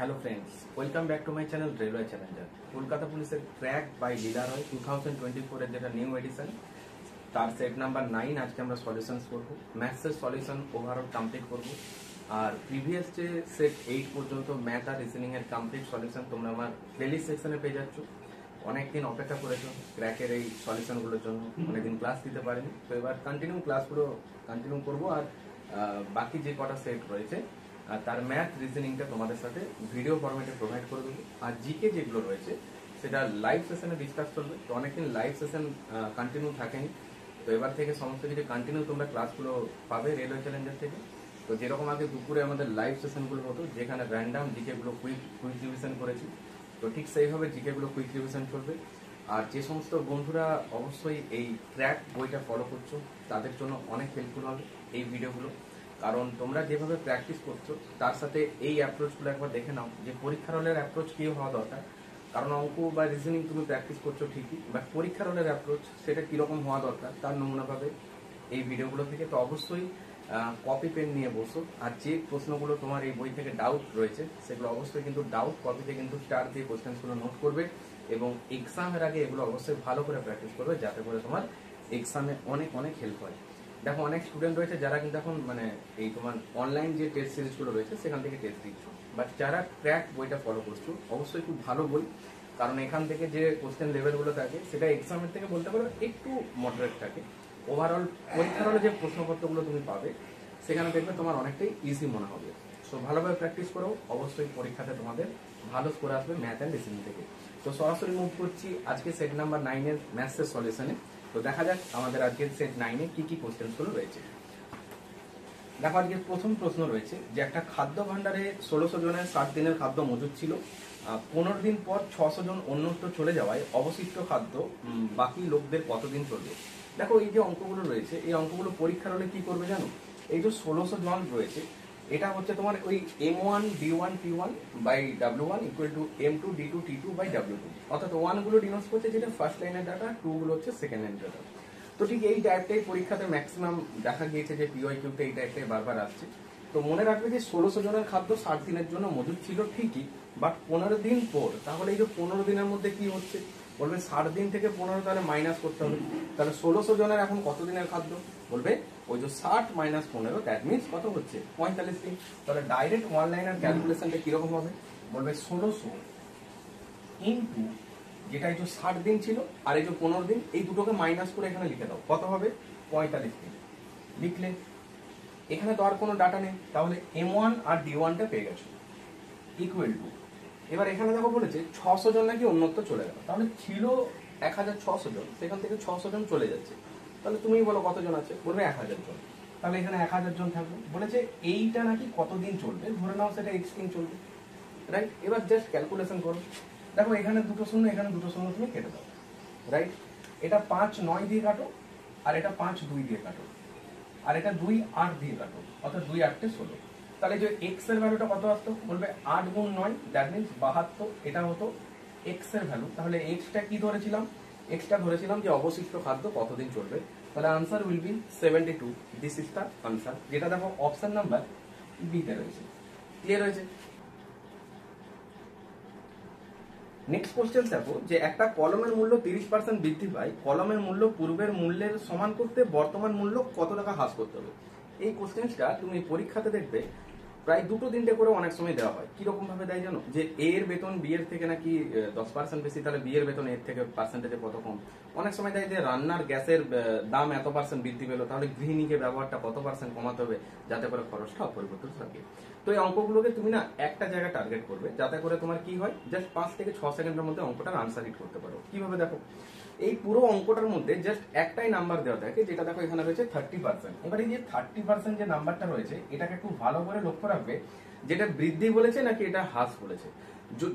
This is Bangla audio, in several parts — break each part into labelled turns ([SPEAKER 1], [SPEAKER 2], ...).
[SPEAKER 1] Hello friends, welcome back to my channel railway Challenger. Kolkata পুলিশের ক্র্যাক বাই লিডার হয় 2024 এর যেটা নিউ এডিশন, তার সেট নাম্বার 9 আজকে আমরা সলিউশনস করবো। ম্যাথসের সলিউশন ওভারঅল কমপ্লিট করবো। আর প্রিভিয়াস যে সেট 8 পর্যন্ত ম্যাথ আর রিজনিং এর কমপ্লিট সলিউশন তোমরা আমার প্লেলিস্ট সেকশনে পেয়ে যাচ্ছ। অনেকদিন অপেক্ষা করেছো ক্র্যাকের এই সলিউশনগুলোর জন্য, অনেকদিন ক্লাস দিতে পারিনি, তো এবার ক্লাসগুলো কন্টিনিউ করবো। আর বাকি যে কটা সেট রয়েছে তার ম্যাথ রিজনিংটা তোমাদের সাথে ভিডিও ফরম্যাটে প্রোভাইড করে দেবো। আর জিকে যেগুলো রয়েছে সেটা লাইভ সেশনে ডিসকাস করবে। তো অনেকদিন লাইভ সেশন কন্টিনিউ থাকেনি, তো এবার থেকে সমস্ত কিছু কন্টিনিউ তোমরা ক্লাসগুলো পাবে রেলওয়ে চ্যালেঞ্জার থেকে। তো যেরকম আগে দুপুরে আমাদের লাইভ সেশনগুলো হতো যেখানে র্যান্ডাম জিকেগুলো কুইক রিভিশন করেছি, তো ঠিক সেইভাবে জিকেগুলো কুইক রিভিশন চলবে। আর যে সমস্ত বন্ধুরা অবশ্যই এই ক্র্যাক বইটা ফলো করছো তাদের জন্য অনেক হেল্পফুল হবে এই ভিডিওগুলো, কারণ তোমরা যেভাবে প্র্যাকটিস করছো তার সাথে এই অ্যাপ্রোচগুলো একবার দেখে নাও যে পরীক্ষার হলের অ্যাপ্রোচ কি হওয়া দরকার। কারণ অঙ্ক বা রিজনিং তুমি প্র্যাকটিস করছো ঠিকই, বাট পরীক্ষার হলের অ্যাপ্রোচ সেটা কিরকম হওয়া দরকার তার নমুনা পাবে এই ভিডিওগুলো থেকে। তো অবশ্যই কপি পেন নিয়ে বসো, আর যে প্রশ্নগুলো তোমার এই বই থেকে ডাউট রয়েছে সেগুলো অবশ্যই কিন্তু ডাউট কপিতে কিন্তু স্টার দিয়ে কোশ্চেন্সগুলো নোট করবে, এবং এক্সামের আগে এগুলো অবশ্যই ভালো করে প্র্যাকটিস করবে যাতে করে তোমার এক্সামে অনেক অনেক হেল্প হয়। দেখো অনেক স্টুডেন্ট রয়েছে যারা কিন্তু এখন এই তোমার অনলাইন যে টেস্ট সিরিজগুলো রয়েছে সেখান থেকে টেস্ট দিচ্ছ, বাট যারা ক্র্যাক বইটা ফলো করছো অবশ্যই খুব ভালো বই, কারণ এখান থেকে যে কোশ্চেন লেভেলগুলো থাকে সেটা এক্সামের থেকে বলতে পারো একটু মডারেট থাকে। ওভারঅল পরীক্ষার হলে যে প্রশ্নপত্রগুলো তুমি পাবে সেখানে দেখবে তোমার অনেকটাই ইজি মনে হবে। সো ভালোভাবে প্র্যাকটিস করো, অবশ্যই পরীক্ষাতে তোমাদের ভালো স্কোর আসবে ম্যাথ অ্যান্ড রিজনিং থেকে। তো সরাসরি মুভ করছি আজকে সেট নাম্বার 9 এর ম্যাথসের সলিউশনে। তো দেখা যাক আমাদের আজকের সেট 9 এ কি কি কোশ্চেনগুলো রয়েছে। দেখো আজকের প্রথম প্রশ্ন রয়েছে যে একটা খাদ্য ভাণ্ডারে 1600 জনের 60 দিনের খাদ্য মজুদ ছিল, 15 দিন পর 600 জন অন্যত্র চলে যাওয়ায় অবশিষ্ট খাদ্য বাকি লোকদের কতদিন চলবে। দেখো এই যে অঙ্কগুলো রয়েছে এই অঙ্কগুলো পরীক্ষার হলে কি করবে জানো, এই যে 1600 জন রয়েছে এটা হচ্ছে তোমার ওই m1 d1 t1 by w1 equal to m2 d2 t2 by w2, অর্থাৎ 1 গুলো ডিনোট করছে যেটা ফার্স্ট লাইনের ডাটা, 2 গুলো হচ্ছে সেকেন্ড লাইনের ডাটা। তো ঠিক এই টাইপটাই পরীক্ষাতে ম্যাক্সিমাম দেখা গিয়েছে যে পিওয়াইকিউতে এই টাইপটাই বারবার আসছে। তো মনে রাখবে যে 1600 জনের খাদ্য 60 দিনের জন্য মজুদ ছিল ঠিকই, বাট 15 দিন পর, তাহলে এই যে 15 দিনের মধ্যে কি হচ্ছে বলবে 60 দিন থেকে 15 তাহলে মাইনাস করতে হবে। তাহলে 1600 জনের এখন কত দিনের খাদ্য বলবে ওই যে 60 মাইনাস 15, দ্যাট মিনস কত হচ্ছে 45 দিন। তাহলে ডাইরেক্ট ওয়ান লাইনার ক্যালকুলেশনটা কিরকম হবে বলবে 1600 ইন্টু যেটা এই যে 60 দিন ছিল আর এই যে 15 দিন, এই দুটোকে মাইনাস করে এখানে লিখে দাও, কত হবে 45 দিন। লিখলে এখানে তো আর কোনো ডাটা নেই, তাহলে m1 আর d1 টা পেয়ে গেছো ইকুয়াল টু, এবার এখানে দেখো বলেছে 600 জন নাকি অন্যত্র চলে গেল, তাহলে ছিল 1600 জন, সেখান থেকে 600 জন চলে যাচ্ছে, তাহলে তুমি বলো কতজন আছে বলবে 1000 জন, তাহলে এখানে 1000 জন থাকবে। বলেছে এইটা নাকি কতদিন চলবে, ধরে নাও সেটা x দিন চলবে, রাইট। এবার জাস্ট ক্যালকুলেশন করো, দেখো এখানে দুটো শূন্য এখানে দুটো শূন্য তুমি কেটে দাও, রাইট। এটা 5 9 দিয়ে কাটো, আর এটা 5 2 দিয়ে কাটো, আর এটা 2 8 দিয়ে কাটো, অর্থাৎ 2 8 16। তাহলে যে x এর ভ্যালুটা কত আসতো বলবে 8 গুণ 9, দ্যাট মিন্স 72, এটা হতো x এর ভ্যালু। তাহলে x টা কি ধরেছিলাম, x টা ধরেছিলাম যে অবশিষ্ট খাদ্য কতদিন চলবে, তাহলে answer will be 72। This is the answer, যেটা দেখো অপশন নাম্বার বি তে রয়েছে। ক্লিয়ার হয়েছে। নেক্সট কোশ্চেন দেখো যে একটা কলমের মূল্য 30% বৃদ্ধি পায়, কলমের মূল্য পূর্বের মূল্যের সমান করতে বর্তমান মূল্য কত টাকা হ্রাস করতে হবে। এই কোশ্চেনটা তুমি পরীক্ষাতে দেখবে প্রায় 2-3টে করে অনেক সময় দেওয়া হয়। কিরকম ভাবে দেয় জানো, যে এ এর বেতন বি এর থেকে নাকি 10% বেশি, তাহলে বি এর বেতন এর থেকে পার্সেন্টেজে কত কম। অনেক সময় দেয় যে রান্নার গ্যাসের দাম এত % বৃদ্ধি পেলো, তাহলে গৃহিণীকে ব্যবহারটা কত % কমাতে হবে যাতে করে খরচটা অপরিবর্তিত থাকে। তো এই অঙ্কগুলোকে তুমি না একটা জায়গায় টার্গেট করবে যাতে করে তোমার কি হয়, জাস্ট 5 থেকে 6 সেকেন্ডের মধ্যে অঙ্কটার আনসার হিট করতে পারো। কিভাবে দেখো, এই পুরো অঙ্কটার মধ্যে জাস্ট একটাই নাম্বার দেওয়া থাকে, যেটা দেখো এখানে রয়েছে 30%। এবার এই যে 30% যে নাম্বারটা রয়েছে এটাকে একটু ভালো করে লক্ষ্য রাখবে, যেটা বৃদ্ধি বলেছে নাকি এটা হ্রাস বলেছে।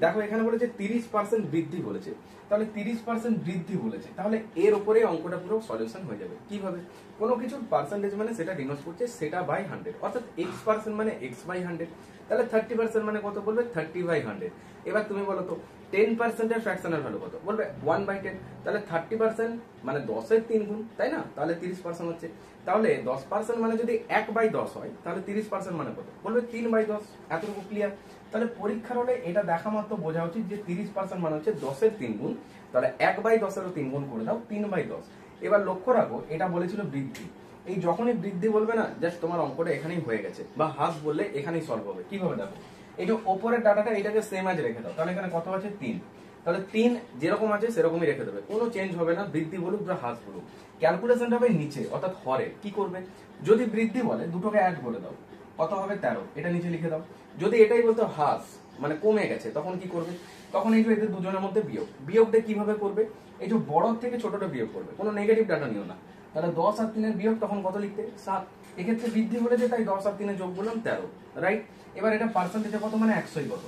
[SPEAKER 1] দেখো এখানে বলেছে 30% বৃদ্ধি বলেছে, তাহলে 30% বৃদ্ধি বলেছে, তাহলে এর উপরে অঙ্কটা পুরো সলিউশন হয়ে যাবে। কিভাবে, কোনো কিছুর পার্সেন্টেজ মানে সেটা ডিনোট করছে সেটা বাই 100, অর্থাৎ x% মানে x বাই 100। তাহলে 30% মানে কত বলবে 30/100। এবার তুমি বলো তো 10% এর ফ্র্যাকশনের ভ্যালু কত বলবে 1/10। তাহলে 30% মানে 10 এর 3 গুণ, তাই না? তাহলে 30% হচ্ছে। তাহলে 10% মানে যদি 1/10 হয় তাহলে 30% মানে কত বলবে 3/10। এতটুকু ক্লিয়ার? তাহলে পরীক্ষার হলে এটা দেখা মাত্র বোঝা উচিত যে 30% মানে হচ্ছে 10 এর 3 গুণ। তাহলে 1/10 এরও 3 গুণ করে দাও, 3/10। এবার লক্ষ্য রাখো এটা বলেছিল বৃদ্ধি। এই যখনই বৃদ্ধি বলবে না, জাস্ট তোমার অঙ্কটা এখানেই হয়ে গেছে, বা হাফ বললে এখানেই সলভ হবে। কিভাবে দেখো, এই যে ওপরের ডাটাটা এটাকে সেম আজ রেখে দাও। তাহলে এখানে কত আছে 3। তাহলে 3 যেরকম আছে সেরকমই রেখে দেবে, কোনো চেঞ্জ হবে না, বৃদ্ধি বলুক বা হ্রাস বলুক। ক্যালকুলেশনটা হবে নিচে, অর্থাৎ হরে। কি করবে, যদি বৃদ্ধি বলে দুটোকে অ্যাড করে দাও, কত হবে 13, এটা নিচে লিখে দাও। যদি এটাই বলতো হ্রাস মানে কমে গেছে, তখন কি করবে, তখন এই যে এদের দুজনের মধ্যে বিয়োগ। বিয়োগটা কিভাবে করবে, এই যে বড় থেকে ছোটটা বিয়োগ করবে, কোনো নেগেটিভ ডাটা নিও না। তাহলে 10 আর 3 এর বিয়োগ তখন কত লিখতে 7। এক্ষেত্রে বৃদ্ধি বলেছে তাই 10 আর 3 এর যোগ বললাম 13, রাইট? এবার এটা পার্সেন্টেজে কত মানে 100 কত,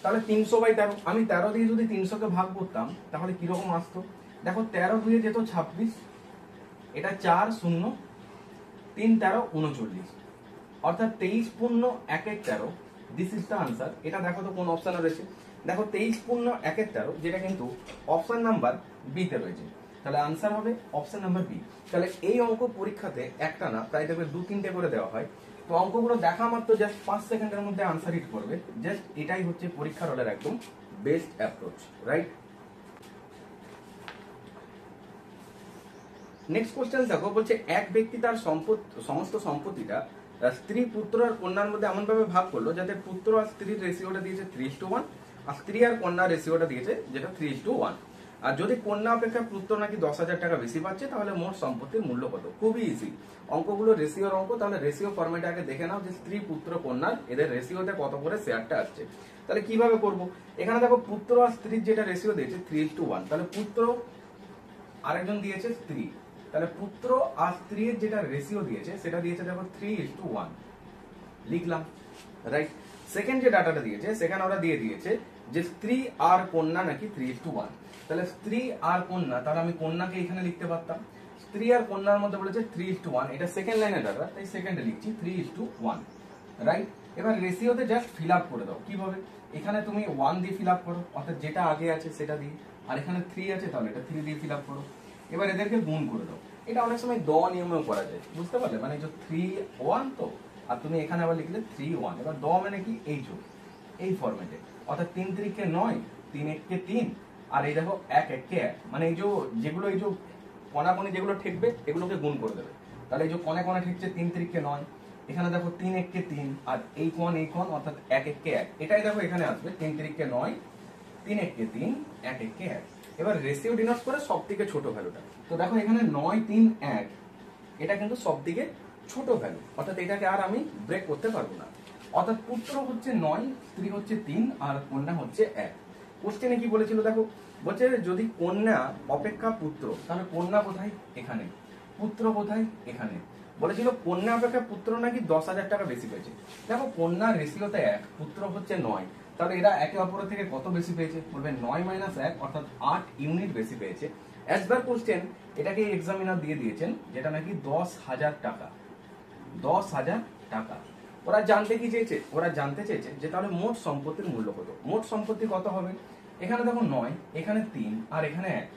[SPEAKER 1] তাহলে 300/13। আমি 13 দিয়ে যদি 300 কে ভাগ করতাম তাহলে কিরকম আসতো, দেখো 13 দুয়ে যেত 26, এটা 4 0 3 13 39, অর্থাৎ 23 পূর্ণ 1 1 13। This is the answer. এটা দেখো তো কোন অপশনে রয়েছে, দেখো 23 পূর্ণ 1 1 13, যেটা কিন্তু অপশন নাম্বার বি তে রয়েছে। তাহলে আনসার হবে অপশন নাম্বার বি। তাহলে এই অঙ্ক পরীক্ষাতে একটা না প্রায় দেখবে 2-3টে করে দেওয়া হয়। তো অঙ্কগুলো দেখা মাত্র জাস্ট 5 সেকেন্ডের মধ্যে আনসার হিট করবে। জাস্ট এটাই হচ্ছে পরীক্ষার হলের একদম best approach, right? Next question দেখো, বলছে এক ব্যক্তি তার সমস্ত সম্পত্তিটা স্ত্রী, পুত্র আর কন্যার মধ্যে এমন ভাবে ভাগ করলো যাতে পুত্র আর স্ত্রীর রেশিওটা দিয়েছে 3:1, আর স্ত্রী আর কন্যার রেশিওটা দিয়েছে যেটা 3:1। আর যদি কন্যা অপেক্ষা পুত্র নাকি 10,000 টাকা বেশি পাচ্ছে, তাহলে মোট সম্পত্তির মূল্য কত? খুবই ইজি অঙ্কগুলো, রেশিওর অঙ্ক। তাহলে রেশিও ফরম্যাটে আগে দেখে নাও যে স্ত্রী, পুত্র, কন্যার এদের রেশিওতে কত করে শেয়ারটা আসছে। তাহলে কিভাবে করব, এখানে দেখো পুত্র আর স্ত্রীর যেটা রেশিও দিয়েছে 3:1, তাহলে পুত্র আরেকজন দিয়েছে স্ত্রী, তাহলে পুত্র আর স্ত্রীর যেটা রেশিও দিয়েছে সেটা দিয়েছে দেখো 3:1, লিখলাম, রাইট? সেকেন্ড যে ডাটাটা দিয়েছে সেখানে ওরা দিয়ে দিয়েছে যে স্ত্রী আর কন্যা নাকি 3:1। তাহলে স্ত্রী আর কন্যা, তাহলে আমি কন্যাকে এখানে লিখতে পারতাম। স্ত্রী আর কন্যার মধ্যে বলেছে 3:1, এটা সেকেন্ড লাইনের ডাটা তাই সেকেন্ডে লিখছি 3:1, রাইট? এবার রেশিওতে জাস্ট ফিল আপ করে দাও। কিভাবে, এখানে তুমি 1 দিয়ে ফিল আপ করো, অর্থাৎ যেটা আগে আছে সেটা দিয়ে, আর এখানে 3 আছে তাহলে এটা 3 দিয়ে ফিল আপ করো। এবার এদেরকে গুণ করে দাও। এটা অনেক সময় দ নিয়মেও করা যায়, বুঝতে পারলে? মানে যে 3:1 তো, আর তুমি এখানে আবার লিখলে 3:1। এবার দ মানে কি, এই যোগ, এই ফরম্যাটে, অর্থাৎ 3 3 9, 3 1 3, আর এই দেখো 1 1 1, মানে এই যেগুলো এই যে কণাকণি যেগুলো ঠেকবে এগুলোকে গুণ করে দেবে। তাহলে এই যে কণে কণে ঠেকছে 3 3 9, এখানে দেখো 3 1 3, আর এই কোণ অর্থাৎ 1 1 1, এটাই দেখো এখানে আসবে 3 3 9, 3 1 3, 1 1 1। এবার রেশিও ডিনোট করে সব থেকে ছোট ভ্যালুটা, তো দেখো এখানে 9 3 1, এটা কিন্তু সব থেকে ছোট ভ্যালু, অর্থাৎ এটাকে আর আমি ব্রেক করতে পারবো না। অর্থাৎ পুত্র হচ্ছে 9, স্ত্রী হচ্ছে 3, আর কন্যা হচ্ছে 1। কোশ্চেনে কি বলেছিল দেখো, বলছে যদি কন্যা অপেক্ষা পুত্র, তাহলে কন্যা কোথায়, এখানে, পুত্র কোথায়, এখানে। বলেছিল কন্যা অপেক্ষা পুত্র নাকি 10,000 টাকা বেশি পেয়েছে। দেখো কন্যার রেশিওতে 1, পুত্র হচ্ছে 9, তাহলে এরা একে অপরের থেকে কত বেশি পেয়েছে, বলবে 9 - 1, অর্থাৎ 8 ইউনিট বেশি পেয়েছে। অ্যাজ পার কোশ্চেন এটাকে এক্সামিনার দিয়ে দিয়েছেন যেটা নাকি 10,000 টাকা, 10,000 টাকা। ওরা জানতে কি চেয়েছে, ওরা জানতে চেয়েছে যে তাহলে মোট সম্পত্তির মূল্য কত। মোট সম্পত্তি কত হবে, এখানে দেখো 9, এখানে 3, আর এখানে 1,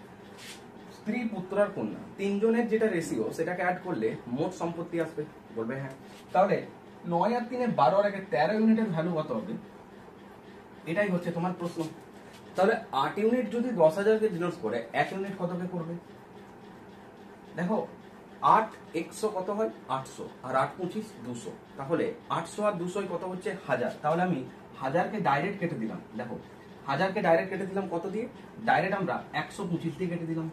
[SPEAKER 1] স্ত্রী, পুত্র আর কন্যা তিনজনের যেটা রেশিও সেটাকে অ্যাড করলে মোট সম্পত্তি আসবে, বলবে হ্যাঁ। তাহলে 9 আর 3 12 আর 1 13 ইউনিটের ভ্যালু কত হবে, এটাই হচ্ছে তোমার প্রশ্ন। তাহলে 8 ইউনিট যদি 10,000 কে ডিনোট করে 1 ইউনিট কতকে করবে, দেখো 8 100 কত হয় 800, আর 8 25 200, তাহলে 800 আর 200 কত হচ্ছে 1000। তাহলে আমি 1000 কে ডাইরেক্ট কেটে দিলাম, দেখো 1000 কে ডাইরেক্ট কেটে দিলাম কত দিয়ে, ডাইরেক্ট আমরা 125 দিয়ে কেটে দিলাম।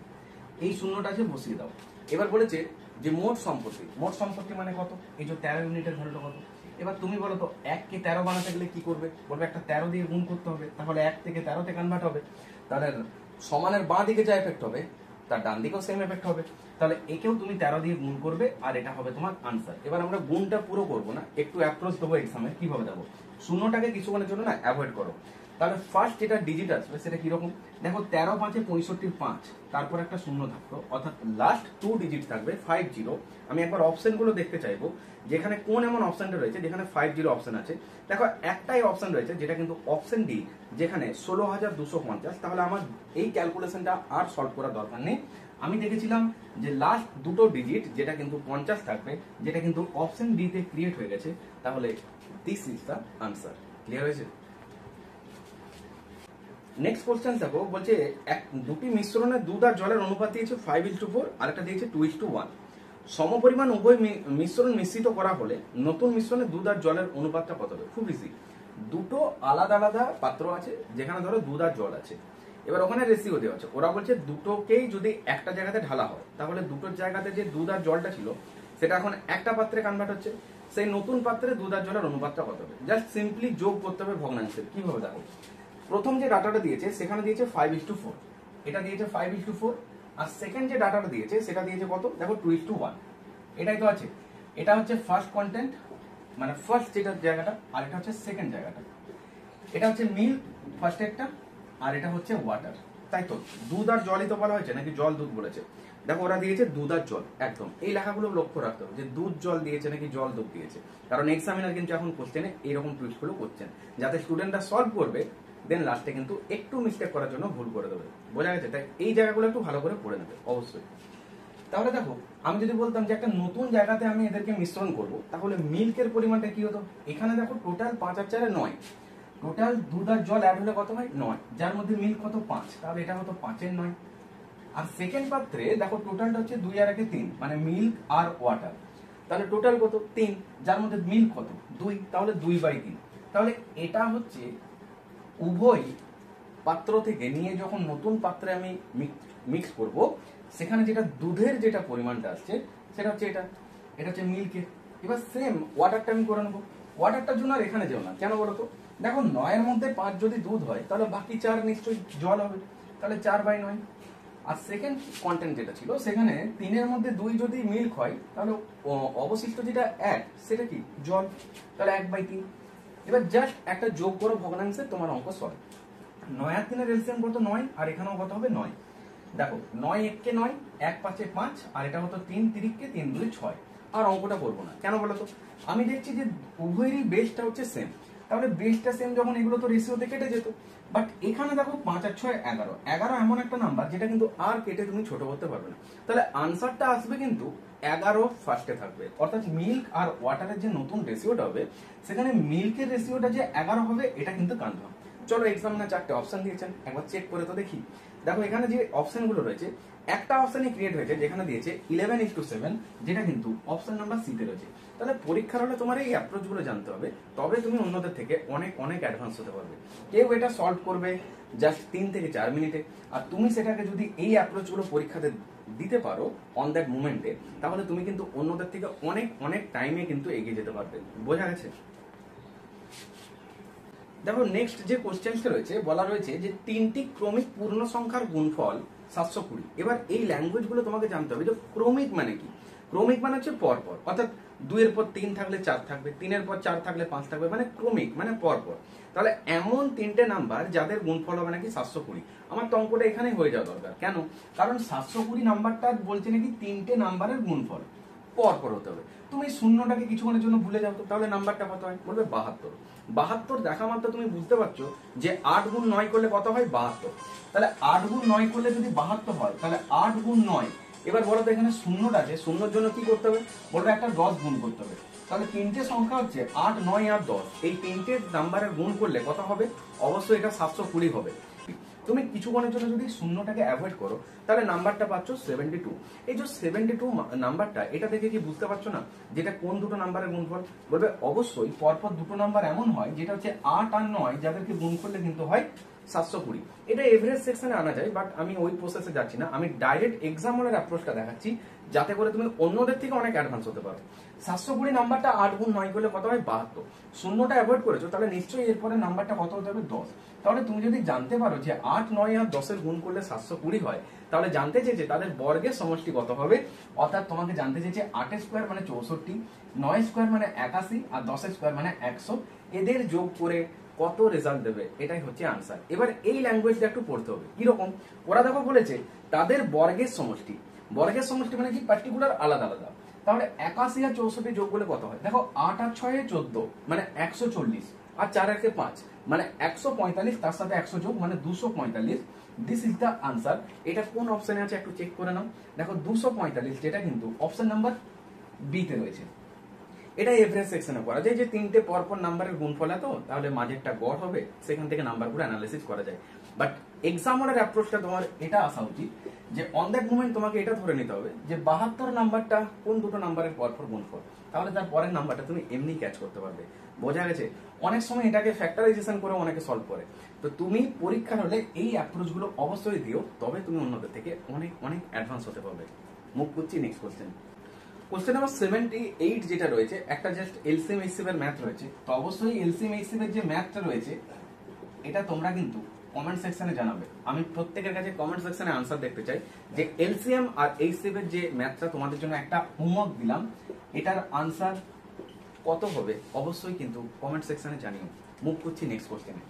[SPEAKER 1] এই শূন্যটা আছে বসিয়ে দাও। এবার বলেছে যে মোট সম্পত্তি মানে কত, এই যে 13 ইউনিটের ভ্যালুটা কত। এবার তুমি বলো তো 1 কে 13 বানাতে গেলে কি করবে, বলবে একটা 13 দিয়ে গুণ করতে হবে, তাহলে 1 থেকে 13 তে কনভার্ট হবে। তাহলে সমানের বাঁ দিকে যা এফেক্ট হবে তার ডান দিকেও সেম এফেক্ট হবে। তাহলে একেও তুমি 13 দিয়ে গুণ করবে, আর এটা হবে তোমার আনসার। এবার আমরা গুণটা পুরো করবো না, একটু অ্যাপ্রোচ দেবো এক্সামে। কিভাবে দেবো, শূন্যটাকে কিছুক্ষণের জন্য না অ্যাভয়েড করো। তাহলে ফার্স্ট যেটা ডিজিট আসবে সেটা কিরকম, দেখো 13 5 65 5, তারপর একটা শূন্য থাকতো, অর্থাৎ লাস্ট 2 ডিজিট থাকবে 50। আমি একবার অপশন গুলো দেখতে চাইবো যেখানে কোন এমন অপশনটা রয়েছে যেখানে 50 অপশন আছে। দেখো একটাই অপশন রয়েছে যেটা কিন্তু অপশন ডি, যেখানে 16,250। তাহলে আমার এই ক্যালকুলেশনটা আর সলভ করার দরকার নেই। আমি দেখেছিলাম যে লাস্ট দুটো ডিজিট যেটা কিন্তু 50 থাকবে, যেটা কিন্তু অপশন ডি তে ক্রিয়েট হয়ে গেছে। তাহলে this is the answer. Clear হয়েছে? নেক্সট কোশ্চেন দেখো, বলছে দুটি মিশ্রণে দুধ আর জলের অনুপাত দিয়েছে 5:4, আরেকটা দিয়েছে 2:1। সমপরিমাণ উভয় মিশ্রণ মিশ্রিত করা হলে নতুন মিশ্রণে দুধ আর জলের অনুপাতটা কত হবে? খুব ইজি। দুটো আলাদা আলাদা পাত্র আছে যেখানে ধরো দুধ আর জল আছে, এবার ওখানে রেশিও দেওয়া আছে। ওরা বলছে দুটোকেই যদি একটা জায়গাতে ঢালা হয় তাহলে দুটোর জায়গাতে যে দুধ আর জলটা ছিল সেটা এখন একটা পাত্রে কনভার্ট হচ্ছে। সেই নতুন পাত্রে দুধ আর জলের অনুপাতটা কত হবে? জাস্ট সিম্পলি যোগ করতে হবে ভগ্নাংশের। কিভাবে দেখো, প্রথম যে ডাটাটা দিয়েছে সেখানে দিয়েছে 5:4, এটা দিয়েছে 5:4, আর সেকেন্ড যে ডাটাটা দিয়েছে সেটা দিয়েছে কত? দেখো 2:1। এটাই তো আছে। এটা হচ্ছে ফার্স্ট কন্টেন্ট, মানে ফার্স্ট যেটা জায়গাটা, আর এটা হচ্ছে সেকেন্ড জায়গাটা। এটা হচ্ছে মিল্ক ফার্স্ট একটা, আর এটা হচ্ছে ওয়াটার। তাই তো, দুধ আর জলই তো বলা হয়েছে, নাকি জল দুধ বলেছে? দেখো ওরা দিয়েছে দুধ আর জল, একদম এই লেখাগুলো লক্ষ্য রাখতে হবে যে দুধ জল দিয়েছে নাকি জল দুধ দিয়েছে। কারণ এক্সামিনার কিন্তু এখন কোশ্চেনে এইরকম টুইস্ট গুলো করছেন যাতে স্টুডেন্টরা সলভ করবে, দেন লাস্টে কিন্তু একটু মিস্টেক করার জন্য ভুল করে দেবে। বোঝা গেছে? তাই এই জায়গাগুলো একটু ভালো করে পড়ে নেবে অবশ্যই। তাহলে দেখো, আমি যদি বলতাম যে একটা নতুন জায়গাতে আমি এদেরকে মিশ্রণ করব, তাহলে মিল্কের পরিমাণটা কি হতো? এখানে দেখো টোটাল 5 আর 4 9, টোটাল দুধ আর জল অ্যাড হলে কত হয়? 9, যার মধ্যে মিল্ক কত? 5, তাহলে এটা হতো 5 এর 9। আর সেকেন্ড পাত্রে দেখো টোটালটা হচ্ছে 2 আর 1 3, মানে মিল্ক আর ওয়াটার, তাহলে টোটাল কত? 3, যার মধ্যে মিল্ক কত? 2, তাহলে 2/3। তাহলে এটা হচ্ছে উভয় পাত্র থেকে নিয়ে যখন নতুন পাত্রে আমি মিক্স করব, সেখানে যেটা দুধের যেটা পরিমাণটা আসছে সেটা হচ্ছে এটা, এটা হচ্ছে মিল্কের। এবার সেম ওয়াটারটা আমি করে নেবো। ওয়াটারটার জন্য আর এখানে যেও না, কেন বলো তো? দেখো 9 এর মধ্যে 5 যদি দুধ হয় তাহলে বাকি 4 নিশ্চয়ই জল হবে, তাহলে 4/9। আর সেকেন্ড কন্টেন্ট যেটা ছিল সেখানে 3 এর মধ্যে 2 যদি মিল্ক হয় তাহলে অবশিষ্ট যেটা 1 সেটা কি? জল, তাহলে 1/3। এবার জাস্ট একটা যোগ করো ভগ্নাংশে, তোমার অঙ্ক সলভ। 9 আর 3 এর এলসিএম কত? 9, আর এখানেও কত হবে? 9। দেখো 9 1 কে 9, 1 5 এ 5, আর এটা হতো 3 3 কে 3 2 6। আর অঙ্কটা করবো না, কেন বলো তো? আমি দেখছি যে উভয়েরই বেসটা হচ্ছে সেম, তাহলে বেসটা সেম যখন, এগুলো তো রেশিওতে কেটে যেত। বাট এখানে দেখো 5 আর 6 11, 11 এমন একটা নাম্বার যেটা কিন্তু আর কেটে তুমি ছোট করতে পারবে না। তাহলে আনসারটা আসবে কিন্তু 11 ফার্স্টে থাকবে, অর্থাৎ মিল্ক আর ওয়াটারের যে নতুন রেশিওটা হবে সেখানে মিল্কের রেশিওটা যে 11 হবে এটা কিন্তু কনফার্ম। চলো এক্সামিনার 4টে অপশন দিয়েছেন, একবার চেক করে তো দেখি। দেখো এখানে যে অপশন গুলো রয়েছে, একটা অপশনই ক্রিয়েট হয়েছে যেখানে দিয়েছে 11:7, যেটা কিন্তু অপশন নাম্বার সি তে রয়েছে। তাহলে পরীক্ষার হলে তোমার এই অ্যাপ্রোচ গুলো জানতে হবে, তবে তুমি অন্যদের থেকে অনেক অনেক অ্যাডভান্স হতে পারবে। কেউ এটা সলভ করবে জাস্ট 3 থেকে 4 মিনিটে, আর তুমি সেটাকে যদি এই অ্যাপ্রোচ গুলো পরীক্ষাতে দিতে পারো অন দ্যাট মোমেন্টে, তাহলে তুমি কিন্তু অন্যদের থেকে অনেক অনেক টাইমে কিন্তু এগিয়ে যেতে পারবে। বোঝা গেছে? দেখো নেক্সট যে কোশ্চেনটা রয়েছে, বলা রয়েছে যে 3টি ক্রমিক পূর্ণ সংখ্যার গুণফল 720। এবার এই ল্যাঙ্গুয়েজ গুলো তোমাকে জানতে হবে যে ক্রমিক মানে কি। ক্রমিক মানে হচ্ছে পরপর, অর্থাৎ 2 এর পর 3 থাকলে 4 থাকবে, 3 এর পর 4 থাকলে 5 থাকবে, মানে ক্রমিক মানে পরপর। তাহলে এমন 3টে নাম্বার যাদের গুণফল হবে নাকি 720। আমার তো অঙ্কটা এখানেই হয়ে যাওয়া দরকার। কেন? কারণ 720 নাম্বারটা বলছে নাকি 3টে নাম্বারের গুণফল পরপর হতে হবে। তুমি শূন্যটাকে কিছুক্ষণের জন্য ভুলে যাও তো, তাহলে নাম্বারটা কত হয়? বলবে 72। 72 দেখা মাত্র তুমি বুঝতে পারছো যে 8 গুণ 9 করলে কত হয়? 72। তাহলে 8 গুণ 9 করলে যদি 72 হয়, তাহলে 8 গুণ 9। এবার বলো তো এখানে শূন্যটা আছে, শূন্যর জন্য কি করতে হবে? বলবে একটা 10 গুণ করতে হবে। তাহলে 3টে সংখ্যা হচ্ছে 8 9 আর 10, এই 3টে নাম্বারের গুণ করলে কত হবে? অবশ্যই এটা 720 হবে। তুমি কিছুক্ষণের জন্য যদি শূন্যটাকে অ্যাভয়েড করো, তাহলে নাম্বারটা পাচ্ছ 72। এই যে 72 নাম্বারটা, এটা দেখে কি বুঝতে পারছো না যেটা কোন দুটো নাম্বারের গুণফল? বলবে অবশ্যই পরপর দুটো নাম্বার এমন হয় যেটা হচ্ছে 8 আর 9, যাদেরকে গুণ করলে কিন্তু হয় 720। এটা এভারেজ সেকশনে আনা যায়, বাট আমি ওই প্রসেসে যাচ্ছি না। আমি ডাইরেক্ট এক্সাম হলের অ্যাপ্রোচটা দেখাচ্ছি যাতে করে তুমি অন্যদের থেকে অনেক অ্যাডভান্স হতে পারো। 720 নাম্বারটা 8 গুণ 9 করলে কত হয়? 72। শূন্যটা অ্যাভয়েড করেছো, তাহলে নিশ্চয়ই এরপরে নাম্বারটা কত হতে হবে? 10। তাহলে তুমি যদি জানতে পারো যে 8 9 আর 10 এর গুণ করলে 720 হয়, তাহলে জানতে চেয়েছে তাদের বর্গের সমষ্টি কত হবে। অর্থাৎ তোমাকে জানতে চেয়েছে 8 এর স্কয়ার মানে 64, 9 স্কয়ার মানে 81, আর 10 এর স্কয়ার মানে 100। এদের যোগ করে কত রেজাল্ট দেবে, এটাই হচ্ছে আনসার। এবার এই ল্যাঙ্গুয়েজটা একটু পড়তে হবে কিরকম। ওরা দেখো বলেছে তাদের বর্গের সমষ্টি, বর্গের সমষ্টি মানে কি পার্টিকুলার আলাদা আলাদা। তাহলে 81 আর 64 যোগ করলে কত হয়, দেখো 8 আর 6 14 মানে 140, আর 4 আর 5 মানে 145, তার সাথে 100 যোগ মানে 245। This is the answer. এটা কোন অপশনে আছে একটু চেক করে নাও। দেখো 245 যেটা কিন্তু অপশন নাম্বার বি তে রয়েছে। এটা এভারেজ সেকশনে করা যায়, যে তিনটে পরপর নাম্বারের গুণফল এত, তাহলে মাঝেরটা গড় হবে, সেখান থেকে নাম্বারগুলো অ্যানালাইসিস করা যায়। বাট এক্সামিনার অ্যাপ্রোচটা তোমার এটা আসা উচিত যে অন দ্যাট মোমেন্ট তোমাকে এটা ধরে নিতে হবে যে 72 নাম্বারটা কোন দুটো নাম্বারের পরপর গুণফল, তাহলে তার পরের নাম্বারটা তুমি এমনি ক্যাচ করতে পারবে। বোঝা গেছে? অনেক সময় এটাকে ফ্যাক্টরাইজেশন করে অনেকে সলভ করে। তো তুমি পরীক্ষার হলে এই অ্যাপ্রোচগুলো অবশ্যই দিও, তবে তুমি অন্যদের থেকে অনেক অনেক অ্যাডভান্স হতে পারবে। মুভ করছি নেক্সট কোশ্চেন। কোশ্চেন নাম্বার 78 যেটা রয়েছে, একটা জাস্ট এলসিএম এইচসিএফ এর ম্যাথ রয়েছে। তো অবশ্যই এলসিএম এইচসিএফ এর যে ম্যাথটা রয়েছে এটা তোমরা কিন্তু কমেন্ট সেকশনে জানাবে। আমি প্রত্যেকের কাছে কমেন্ট সেকশনে আনসার দেখতে চাই যে এলসিএম আর এইচসিএফ এর যে ম্যাথটা তোমাদের জন্য একটা হোমওয়ার্ক দিলাম, এটার আনসার কত হবে অবশ্যই কিন্তু কমেন্ট সেকশনে জানিও। মুভ করছি নেক্সট কোশ্চেনে।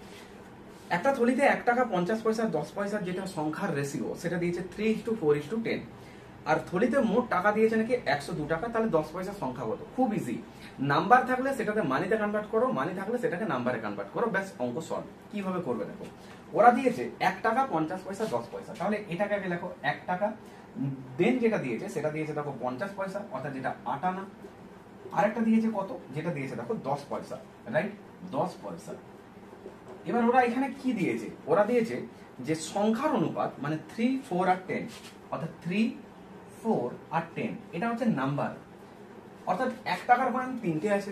[SPEAKER 1] একটা থলিতে 1 টাকা 50 পয়সা 10 পয়সার যেটা সংখ্যার রেশিও, সেটা দিয়েছে 3:4:10। আর থলিতে মোট টাকা দিয়েছে নাকি 102 টাকা। তাহলে 10 পয়সার সংখ্যা কত? খুব ইজি। নাম্বার থাকলে সেটাকে মানিতে কনভার্ট করো, মানি থাকলে সেটাকে নাম্বারে কনভার্ট করো, ব্যাস অঙ্ক সলভ। কিভাবে করবে দেখো। ওরা দিয়েছে 1 টাকা 50 পয়সা 10 পয়সা, তাহলে এটাকে আগে দেখো 1 টাকা, দেন যেটা দিয়েছে সেটা দিয়েছে দেখো 50 পয়সা, অর্থাৎ যেটা 8 আনা। আরেকটা দিয়েছে কত, যেটা দিয়েছে দেখো 10 পয়সা, রাইট? 10 পয়সা। এবার ওরা এখানে কি দিয়েছে, ওরা দিয়েছে যে সংখ্যার অনুপাত মানে 3, 4 আর 10, অর্থাৎ 3, 4 আর 10 এটা হচ্ছে নাম্বার। অর্থাৎ 1 টাকার কয়েন 3টে আছে,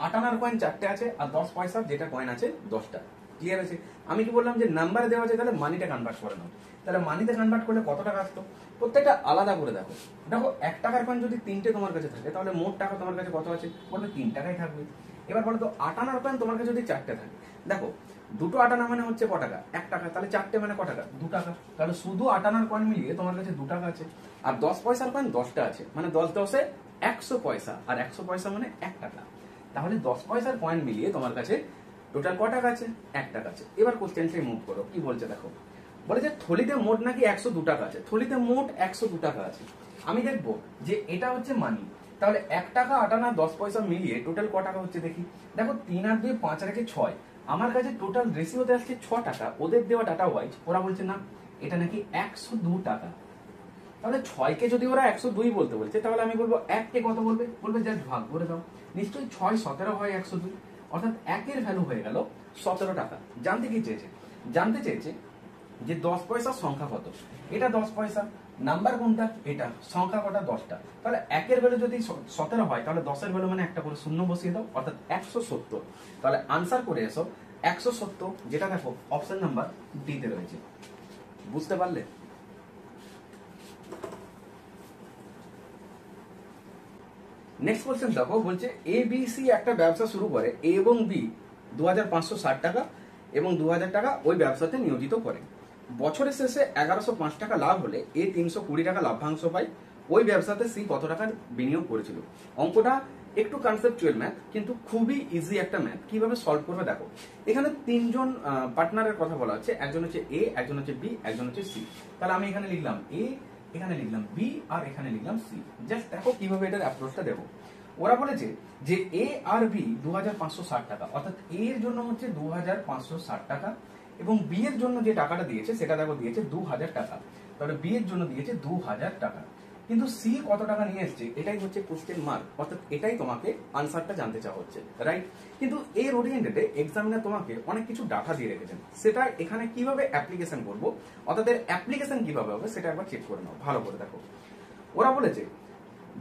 [SPEAKER 1] 8 আনার কয়েন 4টে আছে, আর 10 পয়সার যেটা কয়েন আছে 10টা। ক্লিয়ার আছে? আমি কি বললাম যে নাম্বারে দেওয়া আছে, তাহলে মানিটা কনভার্ট করে নাও। তাহলে মানিতে কনভার্ট করলে কত টাকা আসতো, প্রত্যেকটা আলাদা করে দেখো। দেখো 1 টাকার কয়েন যদি 3টে তোমার কাছে থাকে, তাহলে মোট টাকা তোমার কাছে কত আছে, বলবে 3 টাকাই থাকবে। এবার বলো তো 8 আনার কয়েন তোমার কাছে যদি 4টে থাকে, দেখো দুটো 8 আনা মানে হচ্ছে ক টাকা, 1 টাকা, তাহলে 4টে মানে ক টাকা, 2 টাকা। তাহলে শুধু 8 আনার কয়েন মিলিয়ে তোমার কাছে 2 টাকা আছে। আর 10 পয়সার কয়েন 10টা আছে, মানে 10 10 এ 100 পয়সা, আর 100 পয়সা মানে 1 টাকা। তাহলে 10 পয়সার কয়েন মিলিয়ে তোমার কাছে টোটাল ক টাকা আছে, 1 টাকা আছে। এবার কোশ্চেনটাই মুভ করো, কি বলছে দেখো। বলে যে থলিতে মোট নাকি 102 টাকা আছে, থলিতে মোট 102 টাকা আছে। আমি দেখবো যে এটা হচ্ছে মানি, তাহলে 1 টাকা 8 আনা 10 পয়সা মিলিয়ে টোটাল ক টাকা হচ্ছে দেখি। দেখো 3 আর 2 5 আর 1 6, আমার কাছে টোটাল রেশিওতে আসছে 6 টাকা। ওদের দেওয়া ডাটা ওয়াইজ ওরা বলছে না এটা নাকি 102 টাকা। তাহলে 6 কে যদি ওরা 102 বলতে বলছে, তাহলে আমি বলবো 1 কে কত বলবে, বলবে জাস্ট ভাগ করে দাও। নিশ্চয়ই 6 17 হয় 102, অর্থাৎ 1 এর ভ্যালু হয়ে গেল 17 টাকা। জানতে কি চেয়েছে, জানতে চেয়েছে যে 10 পয়সার সংখ্যা কত। এটা 10 পয়সা, নাম্বার কোনটা, এটা, সংখ্যা কটা, 10টা। তাহলে 1 এর ভ্যালু যদি 17 হয়, তাহলে 10 এর ভ্যালু মানে একটা করে শূন্য বসিয়ে দাও, অর্থাৎ 170। তাহলে আনসার করে এসো 170, যেটা দেখো অপশন নাম্বার ডি তে রয়েছে। বুঝতে পারলে? নেক্সট কোশ্চেন দেখো, বলছে এ বি সি একটা ব্যবসা শুরু করে, এ এবং বি 2560 টাকা এবং 2000 টাকা ওই ব্যবসাতে নিয়োজিত করে। বছরের শেষে 1105 টাকা লাভ হলে এ 320 টাকা লাভ্যাংশ পায়। ওই ব্যবসাতে সি কত টাকার বিনিয়োগ করেছিল। অঙ্কটা একটু কনসেপচুয়াল ম্যাথ, কিন্তু খুবই ইজি একটা ম্যাথ। কিভাবে সলভ করবে দেখো। এখানে 3জন পার্টনারের কথা বলা হচ্ছে, একজন হচ্ছে এ, একজন হচ্ছে বি, একজন হচ্ছে সি। তাহলে আমি এখানে লিখলাম এ, এখানে লিখলাম বি, আর এখানে লিখলাম সি। জাস্ট দেখো কিভাবে এটার অ্যাপ্রোচটা দেবো। ওরা বলেছে যে এ আর বি 2560 টাকা, অর্থাৎ এ এর জন্য হচ্ছে 2560 টাকা, এবং বি এর জন্য যে টাকাটা দিয়েছে সেটা দেখো দিয়েছে 2000 টাকা। তাহলে বি এর জন্য দিয়েছে 2000 টাকা, কিন্তু সি কত টাকা নিয়ে এসছে এটাই হচ্ছে কোশ্চেন মার্ক, অর্থাৎ এটাই তোমাকে আনসারটা জানতে চাওয়া হচ্ছে, রাইট? কিন্তু এর ওরিয়েন্টেডে এক্সামিনার তোমাকে অনেক কিছু ডাটা দিয়ে রেখেছেন, সেটা এখানে কিভাবে অ্যাপ্লিকেশন করবো, অর্থাৎ এর অ্যাপ্লিকেশন কিভাবে হবে সেটা একবার চেক করে নাও ভালো করে। দেখো ওরা বলেছে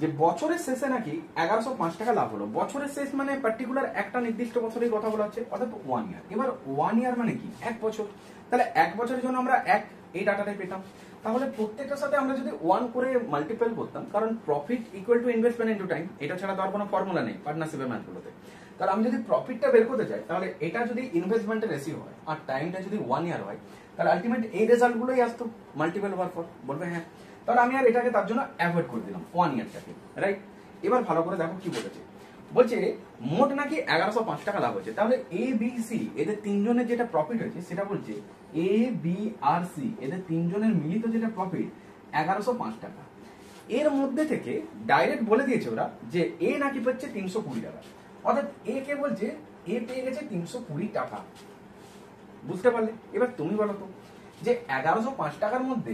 [SPEAKER 1] যে বছরের শেষে নাকি 1105 টাকা লাভ হলো। বছরের শেষ মানে পার্টিকুলার একটা নির্দিষ্ট বছরের কথা বলা হচ্ছে, অর্থাৎ 1 ইয়ার। এবার 1 ইয়ার মানে কি, 1 বছর। তাহলে 1 বছরের জন্য আমরা 1 এই ডাটাটাই পেতাম। তাহলে প্রত্যেকটার সাথে আমরা যদি 1 করে মাল্টিপ্লাই করতাম, কারণ profit equal to investment into time, এটা ছাড়া তো আর কোনো ফর্মুলা নেই পার্টনারশিপের ম্যাথগুলোতে। তাহলে আমি যদি প্রফিটটা বের করতে চাই, তাহলে এটা যদি ইনভেস্টমেন্টের রেশিও হয় আর টাইমটা যদি 1 ইয়ার হয়, তাহলে আলটিমেট এই রেজাল্টগুলোই আসতো মাল্টিপল হওয়ার পর। বলবে হ্যাঁ, তাহলে আমি আর এটাকে তার জন্য অ্যাভয়েড করে দিলাম 1 ইয়ারটাকে, রাইট? এবার ভালো করে দেখো কি বলেছে। বলছে মোট নাকি 1105 টাকা লাভ হয়েছে। তাহলে এ বি সি এদের তিনজনের যেটা প্রফিট হয়েছে সেটা বলছে এ বি আর সি এদের তিনজনের মিলিত যেটা প্রফিট 1105 টাকা। এর মধ্যে থেকে ডাইরেক্ট বলে দিয়েছে ওরা যে এ নাকি পাচ্ছে 320 টাকা, অর্থাৎ এ কে বলছে এ পেয়ে গেছে 320 টাকা। বুঝতে পারলে? এবার তুমি বলো তো যে 1105 টাকার মধ্যে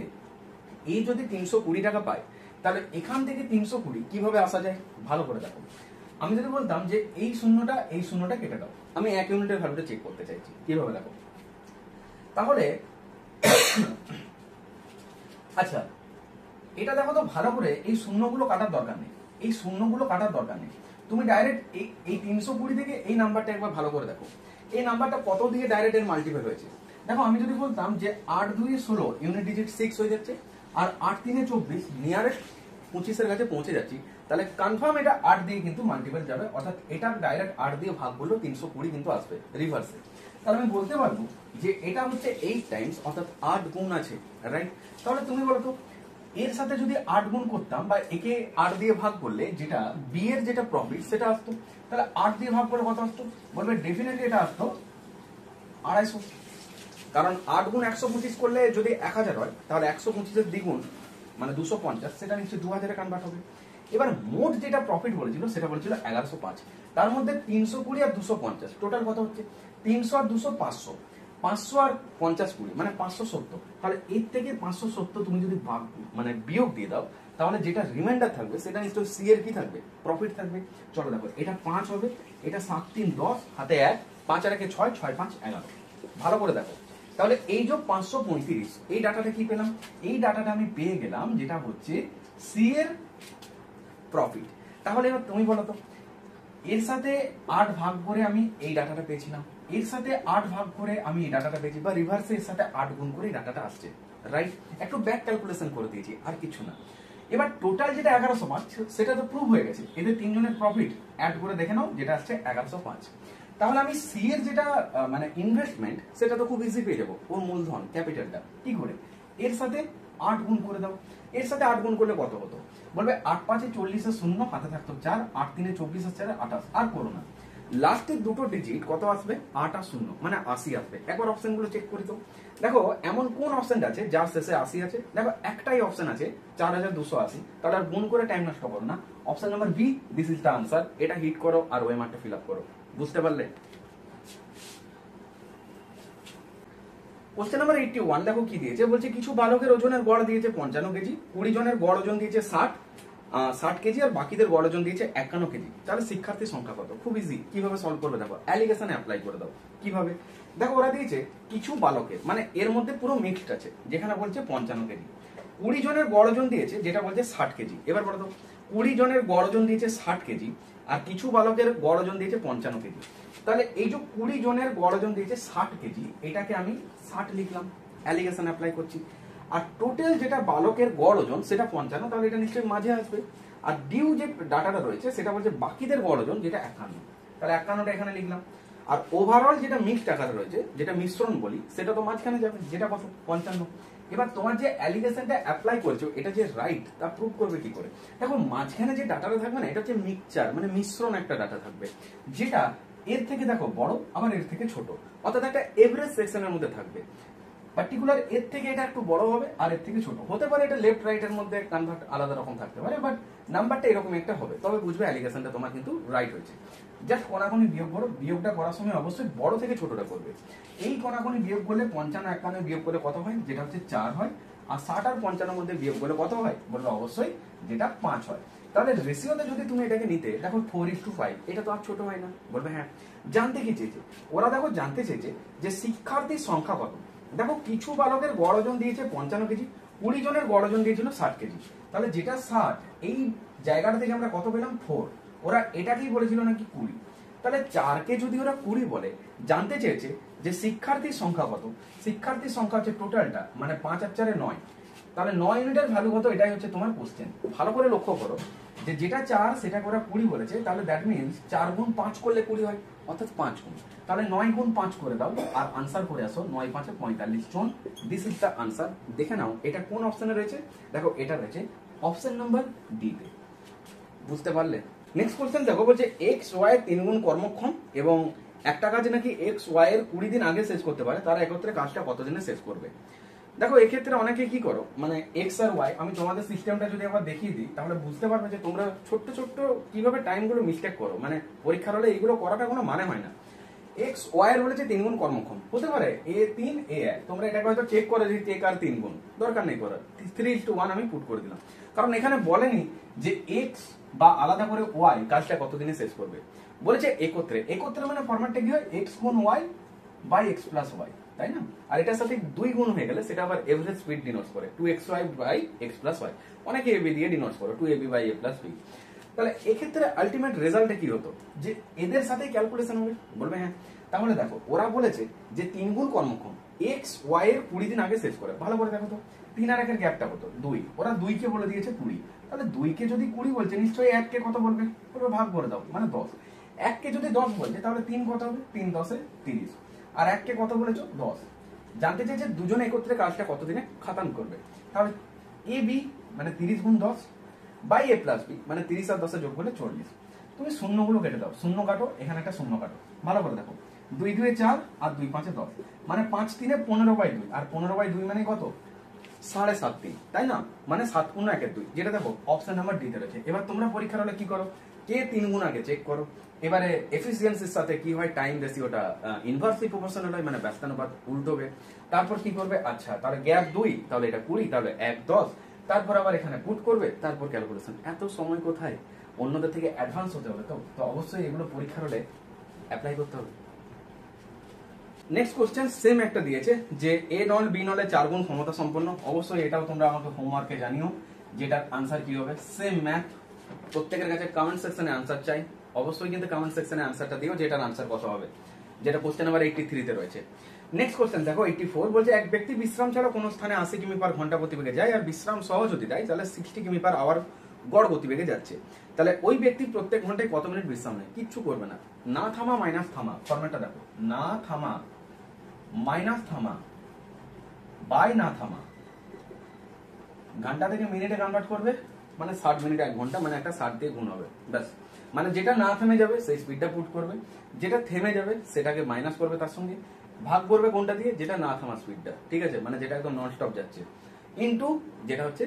[SPEAKER 1] এ যদি 320 টাকা পায় তাহলে এখান থেকে 320 কিভাবে আসা যায়? ভালো করে দেখো, আমি যদি বলতাম যে এই শূন্যটা কেটে দাও, আমি 1 ইউনিটের ভ্যালুটা চেক করতে চাইছি, কিভাবে দেখো তাহলে। আচ্ছা এটা দেখো তো ভালো করে, এই শূন্যগুলো কাটার দরকার নেই, এই শূন্যগুলো কাটার দরকার নেই, তুমি ডাইরেক্ট এই 320 থেকে এই নাম্বারটা একবার ভালো করে দেখো, এই নাম্বারটা কত দিয়ে ডাইরেক্ট এর মাল্টিপল হয়েছে। দেখো আমি যদি বলতাম যে 8 2 16 ইউনিট ডিজিট 6 হয়ে যাচ্ছে, আর 8 3 24 নিয়ারেস্ট 25 এর কাছে পৌঁছে যাচ্ছি, তাহলে কনফার্ম এটা 8 দিয়ে কিন্তু মাল্টিপল যাবে, অর্থাৎ এটা ডাইরেক্ট 8 দিয়ে ভাগ করলেও 320 কিন্তু আসবে রিভার্সে। তাহলে আমি বলতে পারবো যে এটা হচ্ছে 8 টাইমস, অর্থাৎ 8 গুণ আছে, রাইট? তাহলে তুমি বলো তো এর সাথে যদি 8 গুণ করতাম বা একে 8 দিয়ে ভাগ করলে যেটা বি এর যেটা প্রফিট সেটা আসতো, তাহলে 8 দিয়ে ভাগ করলে কত আসতো? বলবে ডেফিনেটলি এটা আসতো 250, কারণ 8 গুণ 125 করলে যদি 1000 হয় তাহলে 125 এর দ্বিগুণ মানে 250, সেটা নিশ্চয়ই 2000 এ কনভার্ট হবে। এবার মোট যেটা প্রফিট বলেছিল সেটা বলেছিল 1105, তার মধ্যে 320 আর 250 টোটাল কত হচ্ছে? 300 আর 200 500, 500 আর 50 20 মানে 570। তাহলে এর থেকে 570 তুমি যদি মানে বিয়োগ দিয়ে দাও তাহলে যেটা রিমাইন্ডার থাকবে সেটা নিশ্চয়ই সি এর কি থাকবে? প্রফিট থাকবে। চলো দেখো, এটা 5 হবে, এটা 7 3 10 হাতে 1, 5 আর 1 6, 6 5 11। ভালো করে দেখো, তাহলে এই যে 535 এই ডাটাটা কি পেলাম? এই ডাটাটা আমি পেয়ে গেলাম যেটা হচ্ছে সি এর প্রফিট। তাহলে এবার তুমি বলো তো এর সাথে 8 ভাগ করে আমি এই ডাটাটা পেয়েছিলাম, এর সাথে 8 ভাগ করে আমি এই ডাটাটা পেয়েছি, বা রিভার্সে এর সাথে 8 গুণ করে এই ডাটাটা আসছে, রাইট? একটু ব্যাক ক্যালকুলেশন করে দিয়েছি, আর কিছু না। এবার টোটাল যেটা 1105 সেটা তো প্রুভ হয়ে গেছে, এদের তিনজনের প্রফিট অ্যাড করে দেখে নাও যেটা আসছে 1105। তাহলে আমি সি এর যেটা মানে ইনভেস্টমেন্ট সেটা তো খুব ইজি পেয়ে যাবো, ওর মূলধন ক্যাপিটালটা কি করে? এর সাথে 8 গুণ করে দাও, এর সাথে 8 গুণ করলে কত হতো? বলবে 8 5 40 এর 0 হাতে থাকতো 4, 8 3 24 আর 4 28, আর করো না। লাস্টের দুটো ডিজিট কত আসবে? 8 আর 0 মানে 80 আসবে। একবার অপশন গুলো চেক করে তো দেখো এমন কোন অপশন আছে যার শেষে 80 আছে? দেখো একটাই অপশন আছে 4280, তাহলে আর গুণ করে টাইম নষ্ট করো না। Option number B, this is the answer. এটা হিট করো আর ওএমআরটা ফিল আপ করো। বুঝতে পারলে? কোশ্চেন নাম্বার 81 দেখো কি দিয়েছে, বলছে কিছু বালকের ওজনের গড় দিয়েছে 55 কেজি, 20 জনের গড় ওজন দিয়েছে 60 কেজি, আর বাকিদের গড় ওজন দিয়েছে 51 কেজি। তাহলে শিক্ষার্থীর সংখ্যা কত? খুব ইজি, কিভাবে সলভ করবে দেখো, অ্যালিগেশনে অ্যাপ্লাই করে দাও। কিভাবে দেখো, ওরা দিয়েছে কিছু বালকের, মানে এর মধ্যে পুরো মিক্সড আছে, যেখানে বলছে 55 কেজি, 20 জনের গড় ওজন দিয়েছে যেটা বলছে 60 কেজি। এবার বলো তো 20 জনের গড় ওজন দিয়েছে 60 কেজি, আর কিছু বালকের গড় ওজন দিয়েছে 55 কেজি। তাহলে এই যে 20 জনের গড় ওজন দিয়েছে 60 কেজি, এটাকে আমি 60 লিখলাম, অ্যালিগেশন অ্যাপ্লাই করছি। আর টোটাল যেটা বালকের গড় ওজন সেটা 55, তাহলে এটা নিশ্চয়ই মাঝে আসবে। আর ডিউ যে ডাটাটা রয়েছে সেটা বলছে বাকিদের গড় ওজন যেটা 51, তাহলে 51টা এখানে লিখলাম। আর ওভারঅল যেটা মিক্সড আকারে রয়েছে, যেটা মিশ্রণ বলি, সেটা তো মাঝখানে যাবে, যেটা কত? 55। এবার তোমার যে অ্যালিগেশনটা অ্যাপ্লাই করছো এটা যে রাইট তা প্রুভ করবে কি করে? দেখো মাঝখানে যে ডাটাটা থাকবে না, এটা হচ্ছে মিক্সচার মানে মিশ্রণ একটা ডাটা থাকবে, যেটা এর থেকে দেখো বড় আবার এর থেকে ছোট, অর্থাৎ একটা এভারেজ সেকশনের মধ্যে থাকবে। পার্টিকুলার এর থেকে এটা একটু বড় হবে আর এর থেকে ছোট হতে পারে, এটা লেফট রাইট এর মধ্যে কনভার্ট আলাদা রকম থাকতে পারে, বাট নাম্বারটা এরকম একটা হবে, তবে বুঝবে অ্যালিগেশনটা তোমার কিন্তু রাইট হয়েছে। জাস্ট কোনাকুনি বিয়োগ করো, বিয়োগটা করার সময় অবশ্যই বড় থেকে ছোটটা করবে। এই কোনাকুনি বিয়োগ করলে 55 51 বিয়োগ করলে কত হয়? যেটা হচ্ছে 4 হয়। আর 60 আর 55 মধ্যে বিয়োগ করলে কত হয়? বলবে অবশ্যই যেটা 5 হয়। তাহলে রেশিওতে যদি তুমি এটাকে নিতে, দেখো 4:5, এটা তো আর ছোট হয় না। বলবে হ্যাঁ। জানতে কি চেয়েছে ওরা? দেখো জানতে চেয়েছে যে শিক্ষার্থীর সংখ্যা কত। দেখো কিছু বালকের গড় ওজন দিয়েছে 55 কেজি, 20 জনের গড় ওজন দিয়েছিল 60 কেজি, তাহলে যেটা 60 এই জায়গাটা থেকে আমরা কত পেলাম? 4। ওরা এটাকেই বলেছিল নাকি 20, তাহলে 4কে যদি ওরা 20 বলে, জানতে চেয়েছে যে শিক্ষার্থীর সংখ্যা কত। শিক্ষার্থীর সংখ্যা হচ্ছে টোটালটা, মানে 5 আর 4 9, তাহলে 9 ইউনিটের ভ্যালু কত? এটাই হচ্ছে তোমার কোশ্চেন। ভালো করে লক্ষ্য করো যে যেটা 4 সেটাকে ওরা 20 বলেছে, তাহলে দ্যাট মিনস 4 গুণ 5 করলে 20 হয়, অর্থাৎ 5 গুণ। তাহলে 9 গুণ 5 করে দাও আর আনসার করে আসো, 9 5 45 জন। This is the answer. দেখে নাও এটা কোন অপশনে রয়েছে। দেখো এটা রয়েছে অপশন নাম্বার ডি তে। বুঝতে পারলে? নেক্সট কোশ্চেন দেখো, বলছে এক্স ওয়াই এর 3 গুণ কর্মক্ষম এবং একটা কাজ নাকি এক্স ওয়াই এর 20 দিন আগে শেষ করতে পারে, তারা একত্রে কাজটা কত দিনে শেষ করবে। দেখো এক্ষেত্রে অনেকে কি করো, মানে এক্স আর ওয়াই, আমি তোমাদের সিস্টেমটা যদি একবার দেখিয়ে দিই তাহলে বুঝতে পারবে যে তোমরা ছোট্ট ছোট্ট কিভাবে টাইমগুলো মিস্টেক করো, মানে পরীক্ষার হলে এইগুলো করাটা কোনো মানে হয় না। এক্স ওয়াই এর বলেছে 3 গুণ কর্মক্ষম, হতে পারে A3 A1, তোমরা এটাকে হয়তো চেক করে যে কে কার 3 গুণ, দরকার নেই করার, 3:1 আমি পুট করে দিলাম, কারণ এখানে বলেনি যে এক্স বা আলাদা করে ওয়াই কাজটা কতদিনে শেষ করবে, বলেছে একত্রে। একত্রে মানে ফরম্যাটটা কি হয়, এক্স গুণ Y by X plus Y, তাই না? আর এটার সাথে 2 গুণ হয়ে গেলে সেটা আবার এভারেজ স্পিড ডিনোটস করে, 2xy by X plus Y, অনেকে এবি দিয়ে ডিনোটস করে 2ab by a plus B. তাহলে এক্ষেত্রে আলটিমেট রেজাল্টে কি হতো, যে এদের সাথে ক্যালকুলেশন হবে, বলবে হ্যাঁ। তাহলে দেখো ওরা বলেছে যে 3 গুণ কর্মক্ষম, এক্স ওয়াই এর 20 দিন আগে শেষ করে, ভালো করে দেখো তো 3 আর 1 এর গ্যাপটা কত, 2, ওরা 2 কে বলে দিয়েছে 20, তাহলে 2 কে যদি 20 বলছে নিশ্চয়ই 1 কে কত বলবে, বলবে ভাগ করে দাও মানে 10, 1 কে যদি 10 বলছে তাহলে 3 কত হবে, 3 10 এ 30, আর 1 কে কত বলেছো 10। জানতে চাইছে দুজনে একত্রে কাজটা কতদিনে খতম করবে, তাহলে এ বি মানে 30 গুণ 10 বাই এ প্লাস বি মানে 30 আর 10 যোগ করলে 40। তুমি শূন্যগুলো কেটে দাও, শূন্য কাটো, এখানে একটা শূন্য কাটো, ভালো করে দেখো, 2 2 4 আর 2 5 10, মানে 5 3 15/2, আর 15/2 মানে কত, 7.5, তাই না? মানে 7 গুণ 1 এর 2, যেটা দেখো অপশন নাম্বার ডি তে রয়েছে। এবার তোমরা পরীক্ষার হলে কি করো, কে 3 গুণ আগে চেক করো। এবারে এফিসিয়েন্সির সাথে কি হয়, টাইম রেশিওটা ইনভার্সলি প্রপোর্শনাল হয়, মানে ব্যস্তানুপাত উল্টোবে। তারপর কি করবে, আচ্ছা তাহলে গ্যাপ 2, তাহলে এটা 20, তাহলে 1 10, তারপর আবার এখানে পুট করবে, তারপর ক্যালকুলেশন। এত সময় কোথায়, অন্যদের থেকে অ্যাডভান্স হতে হবে, তো অবশ্যই এগুলো পরীক্ষার হলে অ্যাপ্লাই করতে হবে। নেক্সট কোশ্চেন সেম একটা দিয়েছে যে এ নল বি নলে 4 গুণ ক্ষমতা সম্পন্ন, অবশ্যই এটাও তোমরা আমাকে হোমওয়ার্কে জানিও যেটার আনসার কি হবে। সেম ম্যাথ, প্রত্যেকের কাছে কমেন্ট সেকশনে আনসার চাই, অবশ্যই কিন্তু কমেন্ট সেকশনে আনসারটা দিও যেটার আনসার কত হবে, যেটা কোশ্চেন নাম্বার 83 তে রয়েছে। নেক্সট কোশ্চেন দেখো 84, বলছে এক ব্যক্তি বিশ্রাম ছাড়া কোনো স্থানে 80 কিমি পার ঘন্টা গতিবেগে যায়, আর বিশ্রাম সহ যদি দেয় তাহলে 60 কিমি পার আওয়ার গড় গতিবেগে যাচ্ছে। তাহলে ওই ব্যক্তি প্রত্যেক ঘন্টায় কত মিনিট বিশ্রাম নেয়, কিচ্ছু করবে না, না থামা মাইনাস থামা, ফরম্যাটটা দেখো, না থামা মাইনাস থামা বাই না থামা, ঘন্টা থেকে মিনিটে কনভার্ট করবে, মানে 60 মিনিট 1 ঘন্টা, মানে একটা 60 দিয়ে গুণ হবে, ব্যাস। মানে যেটা না থেমে যাবে সেই স্পিডটা পুট করবে, যেটা থেমে যাবে সেটাকে মাইনাস করবে, তার সঙ্গে ভাগ করবে কোনটা দিয়ে, যেটা না থামা স্পিডটা, ঠিক আছে, মানে যেটা একদম নন স্টপ যাচ্ছে, ইনটু যেটা হচ্ছে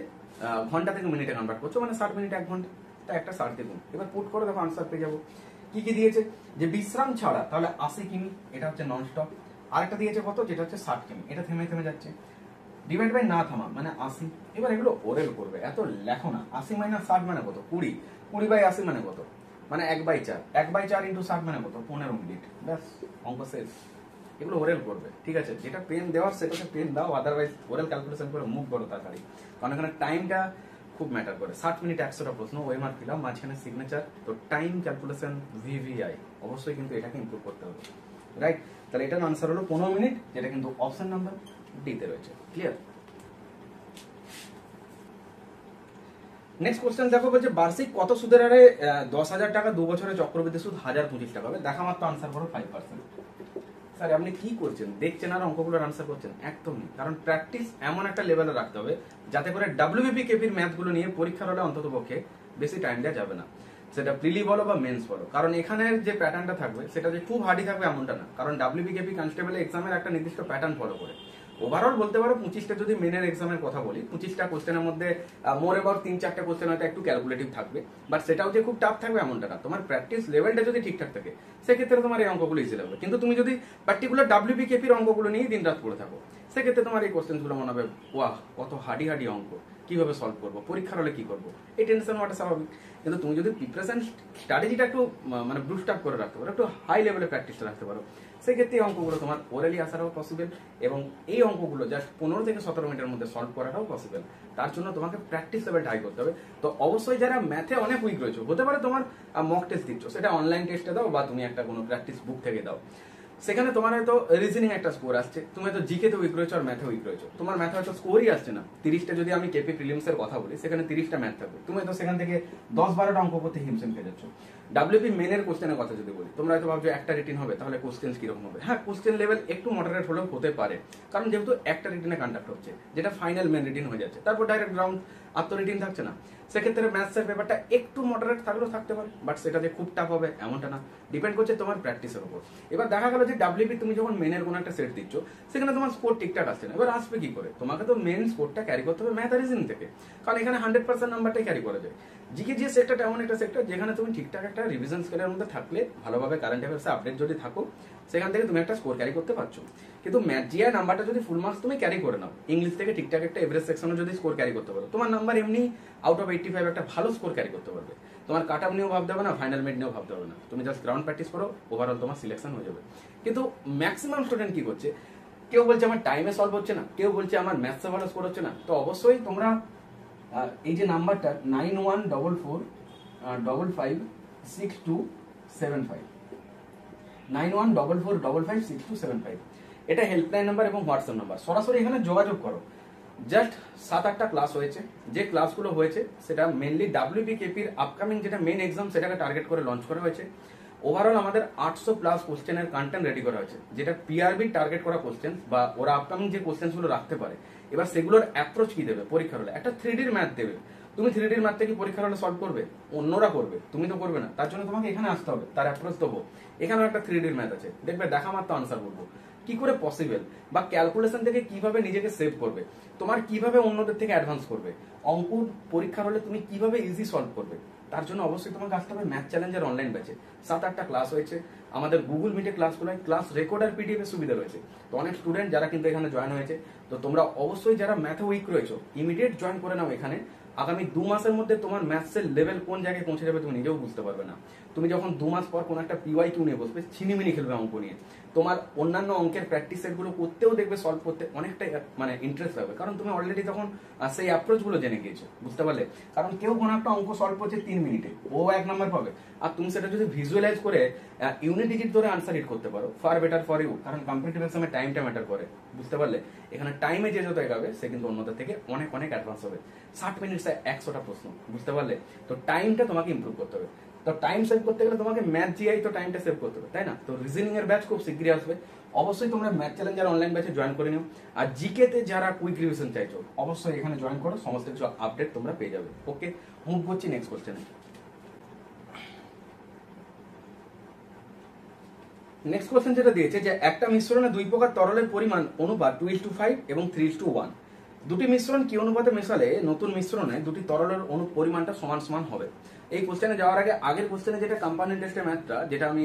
[SPEAKER 1] ঘন্টা থেকে মিনিটে কনভার্ট করছো, মানে 60 মিনিট 1 ঘন্টা, তা একটা 60 দিয়ে গুণ। এবার পুট করে দেখো আনসার পেয়ে যাবো। কি কি দিয়েছে, যে বিশ্রাম ছাড়া তাহলে 80 কিমি, এটা হচ্ছে নন স্টপ, আরেকটা দিয়েছে কত, যেটা হচ্ছে 60 কিমি, এটা থেমে থেমে যাচ্ছে, ডিভাইড বাই না থামা মানে 80। এবার এগুলো ওরেল করবে, এত লেখো না। 80 মাইনাস 60 মানে কত, 20, 20 বাই 80 মানে কত, মানে 1/4, 1/4 ইন্টু 60 মানে কত, 15 মিনিট, ব্যাস অঙ্ক শেষ। এগুলো ওরেল করবে, ঠিক আছে, যেটা পেন দেওয়ার সেটাতে পেন দাও, আদারওয়াইজ ওরেল ক্যালকুলেশন করে মুভ করো তাড়াতাড়ি, কারণ এখানে টাইমটা খুব ম্যাটার করে। 60 মিনিট 100টা প্রশ্ন, ওয়েমার্ক দিলাম, মাঝখানে সিগনেচার, তো টাইম ক্যালকুলেশন ভিভিআই অবশ্যই কিন্তু এটাকে ইমপ্রুভ করতে হবে, রাইট? তাহলে এটার আনসার হলো 15 মিনিট, যেটা কিন্তু অপশন নাম্বার ডি তে রয়েছে। ক্লিয়ার? নেক্সট কোশ্চেন দেখো, বলছে বার্ষিক কত সুদের হারে 10,000 টাকা 2 বছরে চক্রবৃদ্ধি সুদ 1025 টাকা হবে, দেখা মাত্র আনসার করো 5%। স্যার আপনি কি করছেন, দেখছেন আর অঙ্কগুলোর আনসার করছেন? একদমই, কারণ প্র্যাকটিস এমন একটা লেভেলে রাখতে হবে যাতে করে ডাব্লিউবিপি কেপির ম্যাথগুলো নিয়ে পরীক্ষার হলে অন্তত পক্ষে বেশি টাইম দেওয়া যাবে না, সেটা প্রিলি বলো বা মেন্স বলো, কারণ এখানের যে প্যাটার্নটা থাকবে সেটা যে খুব হার্ডি থাকবে এমনটা না, কারণ ডাব্লিউবি কেপি কনস্টেবল এক্সামের একটা নির্দিষ্ট প্যাটার্ন ফলো করে। ওভারঅল বলতে পারো 25টা যদি মেনের এক্সামের কথা বলি, 25টা কোশ্চেনের মধ্যে মোর এবাউট 3-4টা কোশ্চেন হয়তো একটু ক্যালকুলেটিভ থাকবে, বাট সেটাও যে খুব টাফ থাকবে এমনটা না। তোমার প্র্যাকটিস লেভেলটা যদি ঠিকঠাক থাকে সেক্ষেত্রে তোমার এই অঙ্কগুলো ইজি লাগবে, কিন্তু তুমি যদি পার্টিকুলার ডাব্লিউবি কেপির অঙ্কগুলো নিয়ে দিন রাত পড়ে থাকো সেক্ষেত্রে তোমার এই কোশ্চেনগুলো মনে হবে ওয়াহ কত হার্ডি হার্ডি অঙ্ক, কিভাবে সলভ করবো, পরীক্ষার হলে কি করবো, এই টেনশন হওয়াটা স্বাভাবিক। কিন্তু তুমি যদি প্রিপারেশন স্ট্র্যাটেজিটা একটু মানে বুস্ট আপ করে রাখতে পারো, একটু হাই লেভেলে প্র্যাকটিসটা রাখতে পারো, সেক্ষেত্রে এই অঙ্কগুলো তোমার ওরালি আসাটাও পসিবল, এবং এই অঙ্কগুলো জাস্ট 15 থেকে 17 মিনিটের মধ্যে সলভ করাটাও পসিবল। তার জন্য তোমাকে প্র্যাকটিস লেভেলটা হাই করতে হবে। তো অবশ্যই যারা ম্যাথে অনেক উইক রয়েছে, হতে পারে তোমার মক টেস্ট দিচ্ছ, সেটা অনলাইন টেস্টে দাও বা তুমি একটা কোনো প্র্যাকটিস বুক থেকে দাও, সেখানে তোমার হয়তো রিজনিং একটা স্কোর আসছে, তুমি হয়তো জিকে তে উইক রয়েছো আর ম্যাথে উইক রয়েছো, তোমার ম্যাথে হয়তো স্কোরই আসছে না 30টা, যদি আমি কেপি প্রিলিমস এর কথা বলি সেখানে 30টা ম্যাথ থাকবে, তুমি হয়তো সেখান থেকে 10-12টা অঙ্ক করতে হিমশিম খেয়ে যাচ্ছ। ডাব্লিউপি মেনের কোশ্চেনের কথা যদি বলি, তোমরা হয়তো ভাবছো একটা রিটিন হবে, তাহলে কোশ্চেন কিরকম হবে? হ্যাঁ, কোশ্চেন লেভেল একটু মডারেট হলেও হতে পারে, কারণ যেহেতু একটা রিটিনে কন্ডাক্ট হচ্ছে, যেটা ফাইনাল মেন রিটিন হয়ে যাচ্ছে, তারপর ডাইরেক্ট গ্রাউন্ড আর তো রিটিন থাকছে না। সেক্ষেত্রে ম্যাথসের পেপারটা একটু মডারেট থাকলেও থাকতে পারে, বাট সেটা যে খুব টাফ হবে এমনটা না, ডিপেন্ড করছে তোমার প্র্যাকটিসের উপর। এবার দেখা গেল যে ডাব্লিউবি তুমি যখন মেনের কোনো একটা সেট দিচ্ছ, সেখানে তোমার স্কোর ঠিকঠাক আসছে না, এবার আসবে কি করে? তোমাকে তো মেন স্কোরটা ক্যারি করতে হবে ম্যাথ আর রিজনিং থেকে, কারণ এখানে 100% নাম্বারটাই ক্যারি করা যায়। জিকে যে সেক্টরটা এমন একটা সেক্টর যেখানে তুমি ঠিকঠাক একটা রিভিশন স্কেলের মধ্যে থাকলে, ভালোভাবে কারেন্ট অ্যাফেয়ার্সে আপডেট যদি থাকো, সেখান থেকে তুমি একটা স্কোর ক্যারি করতে পারছো। কিন্তু ম্যাথ জিআই নাম্বারটা যদি ফুল মার্কস তুমি ক্যারি করে নাও, ইংলিশ থেকে ঠিকঠাক একটা এভারেজ সেকশনে যদি স্কোর ক্যারি করতে পারো, তোমার নাম্বার এমনি আউট অফ 85 একটা ভালো স্কোর ক্যারি করতে পারবে। তোমার কাট আপ নিয়েও ভাবতে হবে না, ফাইনাল মেড নিয়েও ভাবতে হবে না, তুমি জাস্ট গ্রাউন্ড প্র্যাকটিস করো, ওভারঅল তোমার সিলেকশন হয়ে যাবে। কিন্তু ম্যাক্সিমাম স্টুডেন্ট কি করছে, কেউ বলছে আমার টাইমে সলভ হচ্ছে না, কেউ বলছে আমার ম্যাথসে ভালো স্কোর হচ্ছে না। তো অবশ্যই তোমরা এই যে নাম্বারটা 9144556275 9144556275, এটা হেল্পলাইন নাম্বার এবং হোয়াটসঅ্যাপ নাম্বার। সরাসরি এখানে যোগাযোগ করো। জাস্ট 7-8টা ক্লাস হয়েছে, যে ক্লাসগুলো হয়েছে সেটা মেনলি ডাব্লিউবিকেপির আপকামিং যেটা মেন এক্সাম সেটাকে টার্গেট করে লঞ্চ করা হয়েছে। ওভারঅল আমাদের 800+ কোশ্চেনের কন্টেন্ট রেডি করা হয়েছে, যেটা পিআরবি টার্গেট করা কোশ্চেন বা ওরা আপকামিং যে কোশ্চেনগুলো রাখতে পারে, এবার সেগুলোর অ্যাপ্রোচ কি দেবে পরীক্ষার হলে, একটা 3Dর ম্যাথ দেবে। তুমি 3Dর ম্যাথটা কি পরীক্ষার হলে সলভ করবে? অন্যরা করবে, তুমি তো করবে না, তার জন্য তোমাকে এখানে আসতে হবে, তার অ্যাপ্রোচ দেবো। এখানেও একটা 3Dর ম্যাথ আছে, দেখবে দেখা মাত্র আনসার বলবো কি করে পসিবল, বা ক্যালকুলেশন থেকে কিভাবে নিজেকে সেভ করবে, তোমার কিভাবে অন্যদের থেকে অ্যাডভান্স করবে, অঙ্ক পরীক্ষার হলে তুমি কিভাবে ইজি সলভ করবে, তার জন্য অবশ্যই তোমাকে আসতে হবে ম্যাথ চ্যালেঞ্জের অনলাইন ব্যাচে। 7-8টা ক্লাস হয়েছে, আমাদের গুগল মিটে ক্লাসগুলো, ক্লাস রেকর্ড আর পিডিএফ এর সুবিধা রয়েছে। তো অনেক স্টুডেন্ট যারা কিন্তু এখানে জয়েন হয়েছে, তো তোমরা অবশ্যই যারা ম্যাথে উইক রয়েছো ইমিডিয়েট জয়েন করে নাও এখানে। আগামী 2 মাসের মধ্যে তোমার ম্যাথসের লেভেল কোন জায়গায় পৌঁছে যাবে তুমি নিজেও বুঝতে পারবে না। তুমি যখন 2 মাস পর কোন একটা পিওয়াইকিউ নিয়ে বসবে, ছিনিমিনি খেলবে অঙ্ক নিয়ে, তোমার অন্যান্য অঙ্কের প্র্যাকটিস সেটগুলো করতেও দেখবে সলভ করতে অনেকটাই মানে ইন্টারেস্ট হবে, কারণ তুমি অলরেডি তখন সেই অ্যাপ্রোচগুলো জেনে গিয়েছো, বুঝতে পারলে? কারণ কেউ কোনো একটা অঙ্ক সলভ করছে 3 মিনিটে, ও 1 নাম্বার পাবে, আর তুমি সেটা যদি ভিজুয়ালাইজ করে ইউনিট ডিজিট ধরে আনসার হিট করতে পারো, ফার বেটার ফর ইউ, কারণ কম্পিটিটিভ এক্সামে টাইমটা ম্যাটার করে, বুঝতে পারলে? এখানে টাইমে যে যত এগাবে সে কিন্তু অন্যদের থেকে অনেক অনেক অ্যাডভান্স হবে। 60 মিনিটসে 100টা প্রশ্ন, বুঝতে পারলে? তো টাইমটা তোমাকে ইমপ্রুভ করতে হবে। তো টাইম সেভ করতে গেলে তোমাকে ম্যাথ জিআই তো টাইমটা সেভ করতে হবে, তাই না? তো রিজনিং এর ব্যাচ খুব শীঘ্রই আসবে, অবশ্যই তোমরা ম্যাথ চ্যালেঞ্জার অনলাইন ব্যাচে জয়েন করে নিও। আর জিকে তে যারা কুইক রিভিশন চাইছো অবশ্যই এখানে জয়েন করো, সমস্ত কিছু আপডেট তোমরা পেয়ে যাবে। ওকে, মুভ করছি নেক্সট কোশ্চেনে। নেক্সট কোশ্চেন যেটা দিয়েছে যে একটা মিশ্রণে 2 প্রকার তরলের পরিমাণ অনুপাত 2:5 এবং 3:1, দুটি মিশ্রণ কি অনুপাতে মেশালে নতুন মিশ্রণে দুটি তরলের পরিমাণটা সমান সমান হবে। এই কোশ্চেনে যাওয়ার আগে আগের কোশ্চেনে যেটা কম্পাউন্ড ইন্টারেস্টের ম্যাথটা, যেটা আমি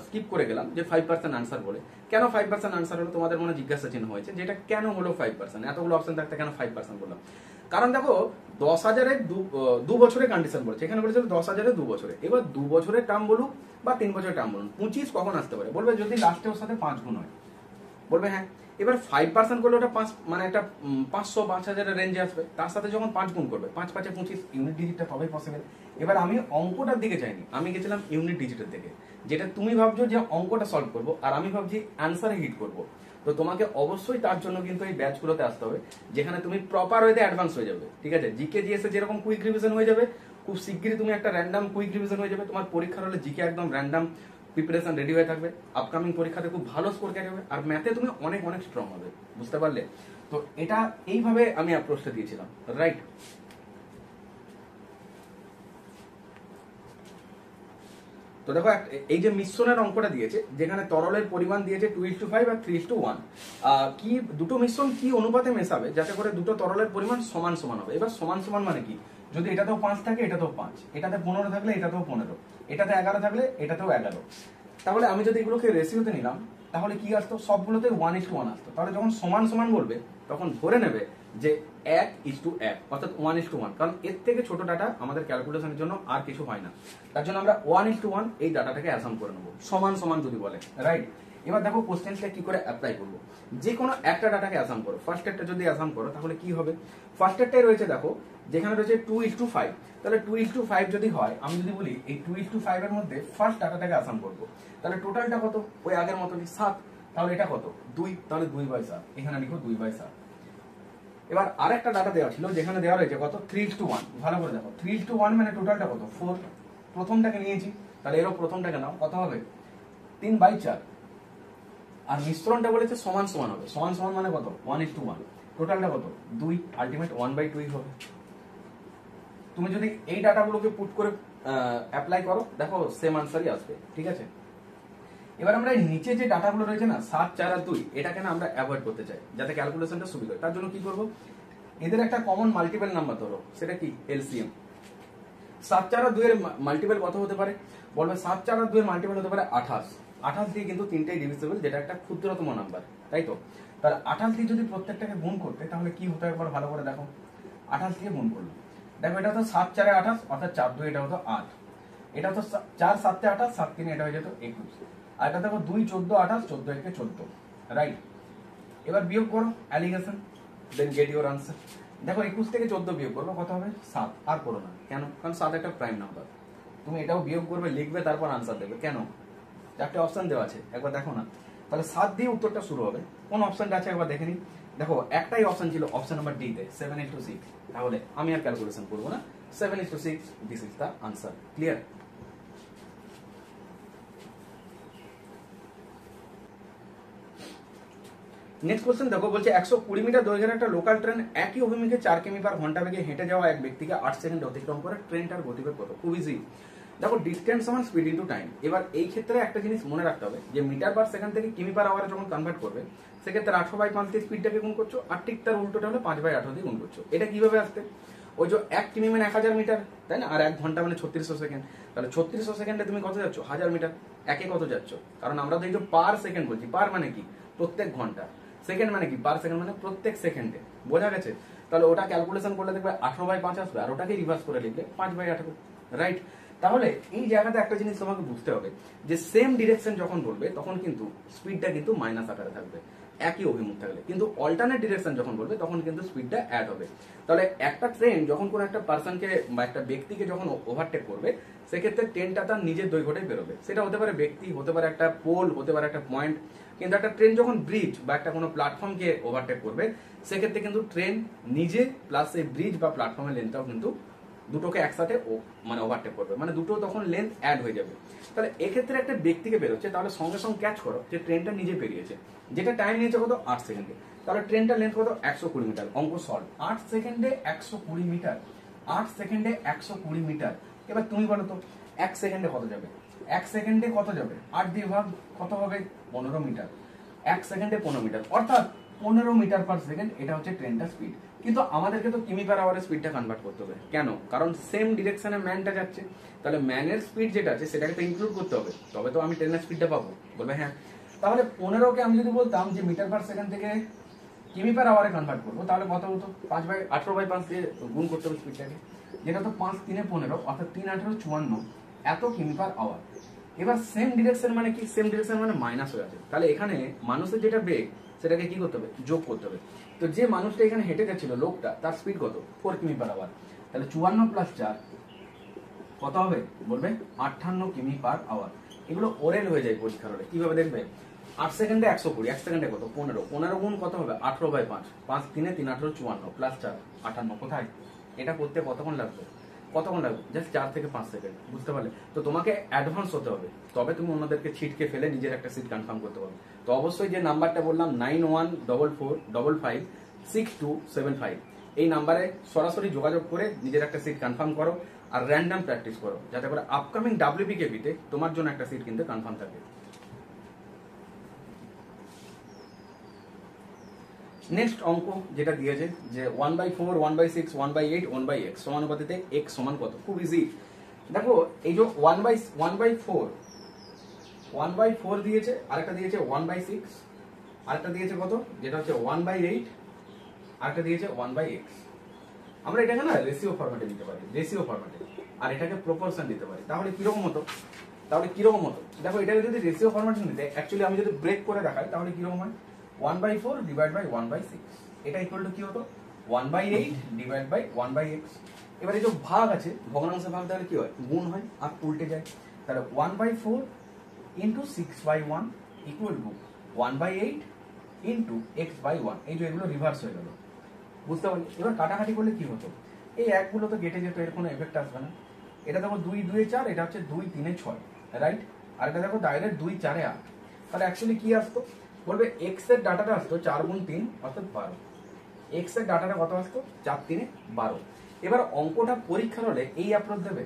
[SPEAKER 1] স্কিপ করে গেলাম, যে 5% আনসার বলে, কেন 5% আনসার হলো তোমাদের মনে জিজ্ঞাসা চিহ্ন হয়েছে, যেটা কেন হলো 5%, এতগুলো অপশন থাকতে কেন 5% বললাম? কারণ দেখো 10,000-এর 2 বছরের কন্ডিশন বলছে, এখানে বলেছিল 10,000-এর 2 বছরে, এবার 2 বছরের টার্ম বলুক বা 3 বছরের টার্ম বলুন, 25 কখন আসতে পারে? বলবে যদি লাস্টে ওর সাথে 5 গুণ হয়, বলবে হ্যাঁ। এবার 5% করলে ওটা 5 মানে একটা 500-5,000-এর রেঞ্জে আসবে, তার সাথে যখন 5 গুণ করবে, 5×5 = 25, ইউনিট ডিজিটটা তবেই পসিবল। এবার আমি অঙ্কটার দিকে যাইনি, আমি গেছিলাম ইউনিট ডিজিটের দিকে, যেটা তুমি ভাবছো যে অঙ্কটা সলভ করবো আর আমি ভাবছি অ্যান্সারে হিট করবো। তো তোমাকে অবশ্যই তার জন্য কিন্তু এই ব্যাচগুলোতে আসতে হবে, যেখানে তুমি প্রপার ওয়েতে অ্যাডভান্স হয়ে যাবে, ঠিক আছে? জিকে জিএস এ যেরকম কুইক রিভিশন হয়ে যাবে, খুব শিগগিরই তুমি একটা র্যান্ডম কুইক রিভিশন হয়ে যাবে, তোমার পরীক্ষার হলে জিকে একদম র্যান্ডম প্রিপারেশন রেডি হয়ে থাকবে, আপকামিং পরীক্ষাতে খুব ভালো স্কোর ক্যারি হবে, আর ম্যাথে তুমি অনেক অনেক স্ট্রং হবে, বুঝতে পারলে? তো এটা এইভাবে আমি অ্যাপ্রোচটা দিয়েছিলাম, রাইট? তো দেখো এই যে মিশ্রণের অঙ্কটা দিয়েছে, যেখানে তরলের পরিমাণ দিয়েছে 2:5 আর 3:1, কি দুটো মিশ্রণ কি অনুপাতে মেশাবে যাতে করে দুটো তরলের পরিমাণ সমান সমান হবে। এবার সমান সমান মানে কি? যদি এটাতেও 5 থাকে এটাতেও 5, এটাতে 15 থাকলে এটাতেও 15, এটাতে 11 থাকলে এটাতেও 11, তাহলে আমি যদি এগুলোকে রেশিওতে নিলাম তাহলে কি আসতো? সবগুলোতে 1:1 আসতো। তাহলে যখন সমান সমান বলবে তখন ধরে নেবে যে 1:1, অর্থাৎ 1:1, কারণ এর থেকে ছোট ডাটা আমাদের ক্যালকুলেশনের জন্য আর কিছু হয় না, তার জন্য আমরা 1:1 এই ডাটাটাকে অ্যাসাম করে নেবো, সমান সমান যদি বলে, রাইট? এবার দেখো কোশ্চেনটা কি করে অ্যাপ্লাই করবো। যে কোনো একটা ডাটাকে অ্যাসাম করো, ফার্স্ট একটা যদি অ্যাসাম করো তাহলে কি হবে? ফার্স্ট একটাই রয়েছে দেখো, যেখানে রয়েছে 2:5, তাহলে 2:5 যদি হয়, আমি যদি বলি এই 2:5 এর মধ্যে ফার্স্ট ডাটাটাকে অ্যাসাম করবো, তাহলে টোটালটা কত? ওই আগের মতনই 7, তাহলে এটা কত? 2, তাহলে 2/7, এখানে লিখো 2/7। এবার আরেকটা ডাটা দেওয়া ছিল, যেখানে দেওয়া রয়েছে কত? 3:1, ভালো করে দেখো, 3:1 মানে টোটালটা কত? 4, প্রথমটাকে নিয়েছি, তাহলে এরও প্রথমটাকে নাও, কত হবে? 3/4, আর মিশ্রণটা বলেছে সমান সমান হবে, সমান সমান মানে কত? 1:1, টোটালটা কত? 2, আলটিমেট 1/2 হবে। তুমি যদি এই ডাটাগুলোকে পুট করে অ্যাপ্লাই করো, দেখো সেম আনসারই আসবে। ঠিক আছে, এবার আমরা নিচে যে ডাটাগুলো রয়েছে না 7, 4 আর 2, এটাকে না আমরা অ্যাভয়েড করতে চাই যাতে ক্যালকুলেশনটা সুবিধা হয়। তার জন্য কি করব, এদের একটা কমন মাল্টিপল নাম্বার ধরো, সেটা কি এলসিএম। 7, 4 আর 2 এর মাল্টিপল কত হতে পারে, বলবে 7, 4 আর 2 এর মাল্টিপল হতে পারে 28। 28 দিয়ে কিন্তু তিনটেই ডিভিজিবল, যেটা একটা ক্ষুদ্রতম নাম্বার, তাই তো। তাহলে 28 দিয়ে যদি প্রত্যেকটাকে গুণ করতে, তাহলে কি হতো একবার ভালো করে দেখো। 28 দিয়ে গুণ করলো, দেখো এটা তো 7, 4 28, অর্থাৎ 4, 2 এটা হতো 8। এটা তো 4, 7 28, 7, 3 এটা হয়ে যেত 21। আর এটা দেখো 2, 14, 28, 14 1 14, রাইট। এবার বিয়োগ করো, alligation, then get your answer. দেখো 21 থেকে 14 বিয়োগ করবো, কত হবে 7। আর করো না, কেন, কারণ 7 একটা প্রাইম নাম্বার। তুমি এটাও বিয়োগ করবে, লিখবে, তারপর আনসার দেবে। কেন, 4টে অপশন দেওয়া আছে, একবার দেখো না। তাহলে 7 দিয়ে উত্তরটা শুরু হবে। কোন অপশনটা আছে একবার দেখে নিই। দেখো একটাই অপশন ছিল, অপশন নাম্বার ডি তে 7:6। তাহলে আমি আর ক্যালকুলেশন করবো না, 7:6, this is the answer. Clear? Next question দেখো, বলছে 120 মিটার দৈর্ঘ্যের একটা লোকাল ট্রেন একই অভিমুখে 4 কিমি পার ঘন্টা বেগে হেঁটে যাওয়া এক ব্যক্তিকে 8 সেকেন্ড অতিক্রম করে, ট্রেনটার গতিবেগ কত? খুব ইজি। দেখো ডিস্টেন্স সমান স্পিড ইনটু টাইম। এবার এই ক্ষেত্রে একটা জিনিস মনে রাখতে হবে যে মিটার পার সেকেন্ড থেকে কিমি পার আওয়ারে যখন কনভার্ট করবে, সেক্ষেত্রে 18/5 দিয়ে স্পিডটাকে গুণ করছো, আর ঠিক তার উল্টোটা হলে 5/18 দিয়ে গুণ করছো। এটা কিভাবে আসতে, ওই যে 1 কিমি মানে 1000 মিটার, তাই না, আর 1 ঘন্টা মানে 3600 সেকেন্ড। তাহলে 3600 সেকেন্ডে তুমি কত যাচ্ছ, 1000 মিটার। একে কত যাচ্ছ, কারণ আমরা তো এই যে পার সেকেন্ড বলছি, পার মানে কি প্রত্যেক ঘন্টা, সেকেন্ড মানে কি পার সেকেন্ড মানে প্রত্যেক সেকেন্ডে, বোঝা গেছে? তাহলে ওটা ক্যালকুলেশন করলে দেখবে 18/5 আসবে, আর ওটাকে রিভার্স করে লিখলে 5/18, রাইট। তাহলে এই জায়গাতে একটা জিনিস তোমাকে বুঝতে হবে যে সেম ডিরেকশন যখন বলবে তখন কিন্তু স্পিডটা কিন্তু মাইনাস আকারে থাকবে একই অভিমুখ থাকলে, কিন্তু অল্টারনেট ডিরেকশন যখন বলবে তখন কিন্তু স্পিডটা অ্যাড হবে। তাহলে একটা ট্রেন যখন কোনো একটা পার্সনকে বা একটা ব্যক্তিকে যখন ওভারটেক করবে, সেক্ষেত্রে ট্রেনটা তার নিজের দৈর্ঘ্যটাই বেরোবে। সেটা হতে পারে ব্যক্তি, হতে পারে একটা পোল, হতে পারে একটা পয়েন্ট। কিন্তু একটা ট্রেন যখন ব্রিজ বা একটা কোনো প্ল্যাটফর্মকে ওভারটেক করবে, সেক্ষেত্রে কিন্তু ট্রেন নিজে প্লাস এই ব্রিজ বা প্ল্যাটফর্মের লেন্থটাও কিন্তু দুটোকে একসাথে মানে ওভারটেক করবে, মানে দুটো তখন লেন্থ অ্যাড হয়ে যাবে। তাহলে এক্ষেত্রে একটা ব্যক্তিকে বেরোচ্ছে, তাহলে সঙ্গে সঙ্গে ক্যাচ করো যে ট্রেনটা নিজে বেরিয়েছে, যেটা টাইম নিয়েছে কত 8 সেকেন্ডে। তাহলে ট্রেনটার লেন্থ কত 120 মিটার। অঙ্ক সলভ। 8 সেকেন্ডে 120 মিটার, 8 সেকেন্ডে 120 মিটার। এবার তুমি বলো তো 1 সেকেন্ডে কত যাবে, 1 সেকেন্ডে কত যাবে, 8 দিয়ে ভাগ, কত হবে 15 মিটার। 1 সেকেন্ডে 15 মিটার, অর্থাৎ 15 মিটার পার সেকেন্ড, এটা হচ্ছে ট্রেনটার স্পিড। কিন্তু আমাদেরকে তো কিমি পার আওয়ারের স্পিডটা কনভার্ট করতে হবে। কেন, কারণ সেম ডিরেকশনে ম্যানটা যাচ্ছে, তাহলে ম্যানের স্পিড যেটা আছে সেটাকে তো ইনক্লুড করতে হবে, তবে তো আমি ট্রেনের স্পিডটা পাবো। বলবে হ্যাঁ। তাহলে 15কে আমি যদি বলতাম যে মিটার পার সেকেন্ড থেকে কিমি পার আওয়ারে কনভার্ট করবো, তাহলে কত হতো, 18/5 দিয়ে গুণ করতে হবে স্পিডটাকে, যেটা তো 5 3 15, অর্থাৎ 3 18 54 এত কিমি পার আওয়ার। এবার সেম ডিরেকশন মানে কি, সেম ডিরেকশন মানে মাইনাস হয়ে আছে। তাহলে এখানে মানুষের যেটা বেগ সেটাকে কি করতে হবে, যোগ করতে হবে। তো যে মানুষটা এখানে হেঁটে যাচ্ছিল লোকটা, তার স্পিড কত 4 কিমি পার আওয়ার। তাহলে 54 + 4 কত হবে, বলবে 58 কিমি পার আওয়ার। এগুলো ওরেল হয়ে যায় পরীক্ষার হলে, কিভাবে দেখবে, 8 সেকেন্ডে 120, 1 সেকেন্ডে কত 15, 15 গুণ কত হবে 18/5, 5 3 3 18 54 + 4 58। কোথায়, এটা করতে কতক্ষণ লাগবে, কতক্ষণ লাগবে, জাস্ট 4 থেকে 5 সেকেন্ড। বুঝতে পারলে? তো তোমাকে অ্যাডভান্স হতে হবে, তবে তুমি অন্যদেরকে ছিটকে ফেলে নিজের একটা সিট কনফার্ম করতে পারবে। তো অবশ্যই যে নাম্বারটা বললাম 9144556275, এই নাম্বারে সরাসরি যোগাযোগ করে নিজের একটা সিট কনফার্ম করো, আর র্যান্ডম প্র্যাকটিস করো, যাতে করে আপকামিং WPKB-তে তোমার জন্য একটা সিট কিন্তু কনফার্ম থাকে। নেক্সট অঙ্ক যেটা দিয়েছে যে 1/4, 1/6, 1/8, 1/x সমানুপাতিতে x সমান কত। খুব ইজি। দেখো এই যে 1/4 দিয়েছে, আরেকটা দিয়েছে 1/6, আরেকটা দিয়েছে কত, যেটা হচ্ছে 1/8, আরেকটা দিয়েছে 1/x। আমরা এটাকে না রেশিও ফরম্যাটে দিতে পারি, রেশিও ফরম্যাটে, আর এটাকে প্রপোর্শন দিতে পারি। তাহলে কিরকম হতো, দেখো এটাকে যদি রেশিও ফরম্যাটে নিতে, অ্যাকচুয়ালি আমি যদি ব্রেক করে দেখাই তাহলে কিরকম হয়, 1/4 / 1/6, এটা ইকুয়াল টু কি হতো 1/8 / 1/x। এবার এই যে ভাগ আছে, ভগ্নাংশে ভাগ তাহলে কি হয়, গুণ হয় আর উল্টে যায়। তাহলে 1/4 × 6/1 ইকুয়াল টু 1/8 × x/1। এই যে এগুলো রিভার্স হয়ে গেল, বুঝতে পারলি? এবার কাটাকাটি করলে কি হতো, এই একগুলো তো কেটে যেত, এর কোনো এফেক্ট আসবে না। এটা দেখো 2 2 এ 4, এটা হচ্ছে 2 3 এ 6, রাইট। আর এটা দেখো ডাইরেক্ট 2 4 এ 8। তাহলে অ্যাকচুয়ালি কি আসতো, বলবে x এর ডাটাটা আসতো 4 × 3 অর্থাৎ 12। x এর ডাটাটা কত আসতো 4 3 12। এবার অঙ্কটা পরীক্ষার হলে এই অ্যাপ্রোচ দেবে?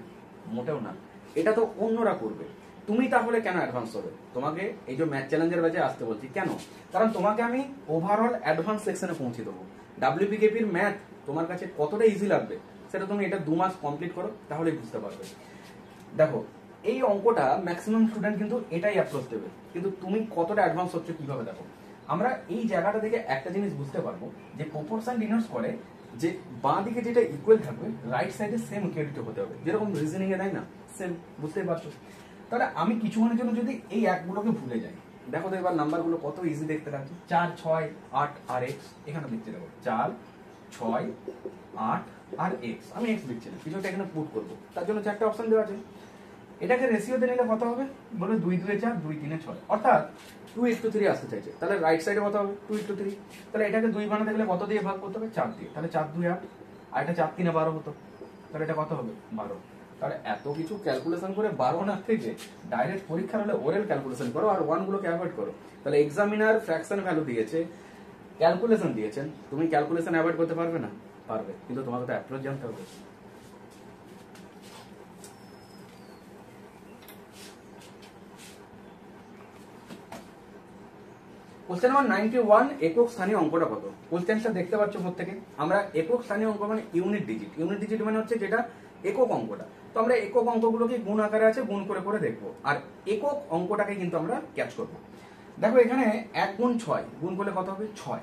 [SPEAKER 1] মোটেও না, এটা তো অন্যরা করবে। তুমি তাহলে কেন অ্যাডভান্স হবে? তোমাকে এই যে ম্যাথ চ্যালেঞ্জের ব্যাচে আসতে বলছি কেন? কারণ তোমাকে আমি ওভারঅল অ্যাডভান্স সেকশনে পৌঁছে দেবো। ডাব্লিউপিকেপির ম্যাথ তোমার কাছে কতটা ইজি লাগবে সেটা তুমি এটা 2 মাস কমপ্লিট করো, তাহলেই বুঝতে পারবে। দেখো, এই অঙ্কটা ম্যাক্সিমাম স্টুডেন্ট কিন্তু এটাই অ্যাপ্রোচ দেবে, কিন্তু তুমি কতটা অ্যাডভান্স হচ্ছে কিভাবে দেখো। আমরা এই জায়গাটা থেকে একটা জিনিস বুঝতে পারবো যে প্রপোর্শন ডিনোটস করে যে বাঁ দিকে যেটা ইকুয়াল থাকবে রাইট সাইডে সেম ইকুয়ালিটি হতে হবে, যেরকম রিজনিং এ তাই না, সেম। বুঝতেই পারছো? তাহলে আমি কিছুক্ষণের জন্য যদি এই একগুলোকে ভুলে যাই, দেখো তো এবার নাম্বারগুলো কত ইজি দেখতে লাগছে। 4, 6, 8 আর এক্স এখানে লিখতে দেখো, 4, 6, 8 আর এক্স। আমি এক্স লিখছি না, কিছুটা এখানে পুট করবো, তার জন্য 4টে অপশন দেওয়া আছে। এটাকে রেশিওতে নিলে কত হবে? বলে 2 2 4, 2 3 6, অর্থাৎ 2:3 আসতে চাইছে। তাহলে রাইট সাইডে কত হবে? 2:3। তাহলে এটাকে 2 বানাতে গেলে কত দিয়ে ভাগ করতে হবে? 4 দিয়ে। তাহলে 4 2 8, আর এটা 4 3 12 হতো। তাহলে এটা কত হবে? 12। তাহলে এত কিছু ক্যালকুলেশন করে 12 না থেকে ডাইরেক্ট পরীক্ষার হলে ওরেল ক্যালকুলেশন করো আর 1 গুলোকে অ্যাভয়েড করো। তাহলে এক্সামিনার ফ্র্যাকশন ভ্যালু দিয়েছে, ক্যালকুলেশন দিয়েছেন, তুমি ক্যালকুলেশন অ্যাভয়েড করতে পারবে না? পারবে, কিন্তু তোমাকে তো অ্যাপ্রোচ জানতে হবে। কোশ্চেন নাম্বার 91, একক স্থানীয় অঙ্কটা কত? কোশ্চেনটা দেখতে পাচ্ছ প্রত্যেকে। আমরা একক স্থানীয় অঙ্ক মানে ইউনিট ডিজিট। ইউনিট ডিজিট মানে হচ্ছে যেটা একক অঙ্কটা। তো আমরা একক অঙ্কগুলোকে গুণ আকারে আছে, গুণ করে করে দেখবো, আর একক অঙ্কটাকে কিন্তু আমরা ক্যাচ করবো। দেখো এখানে 1 গুণ 6 গুণ করলে কত হবে? 6।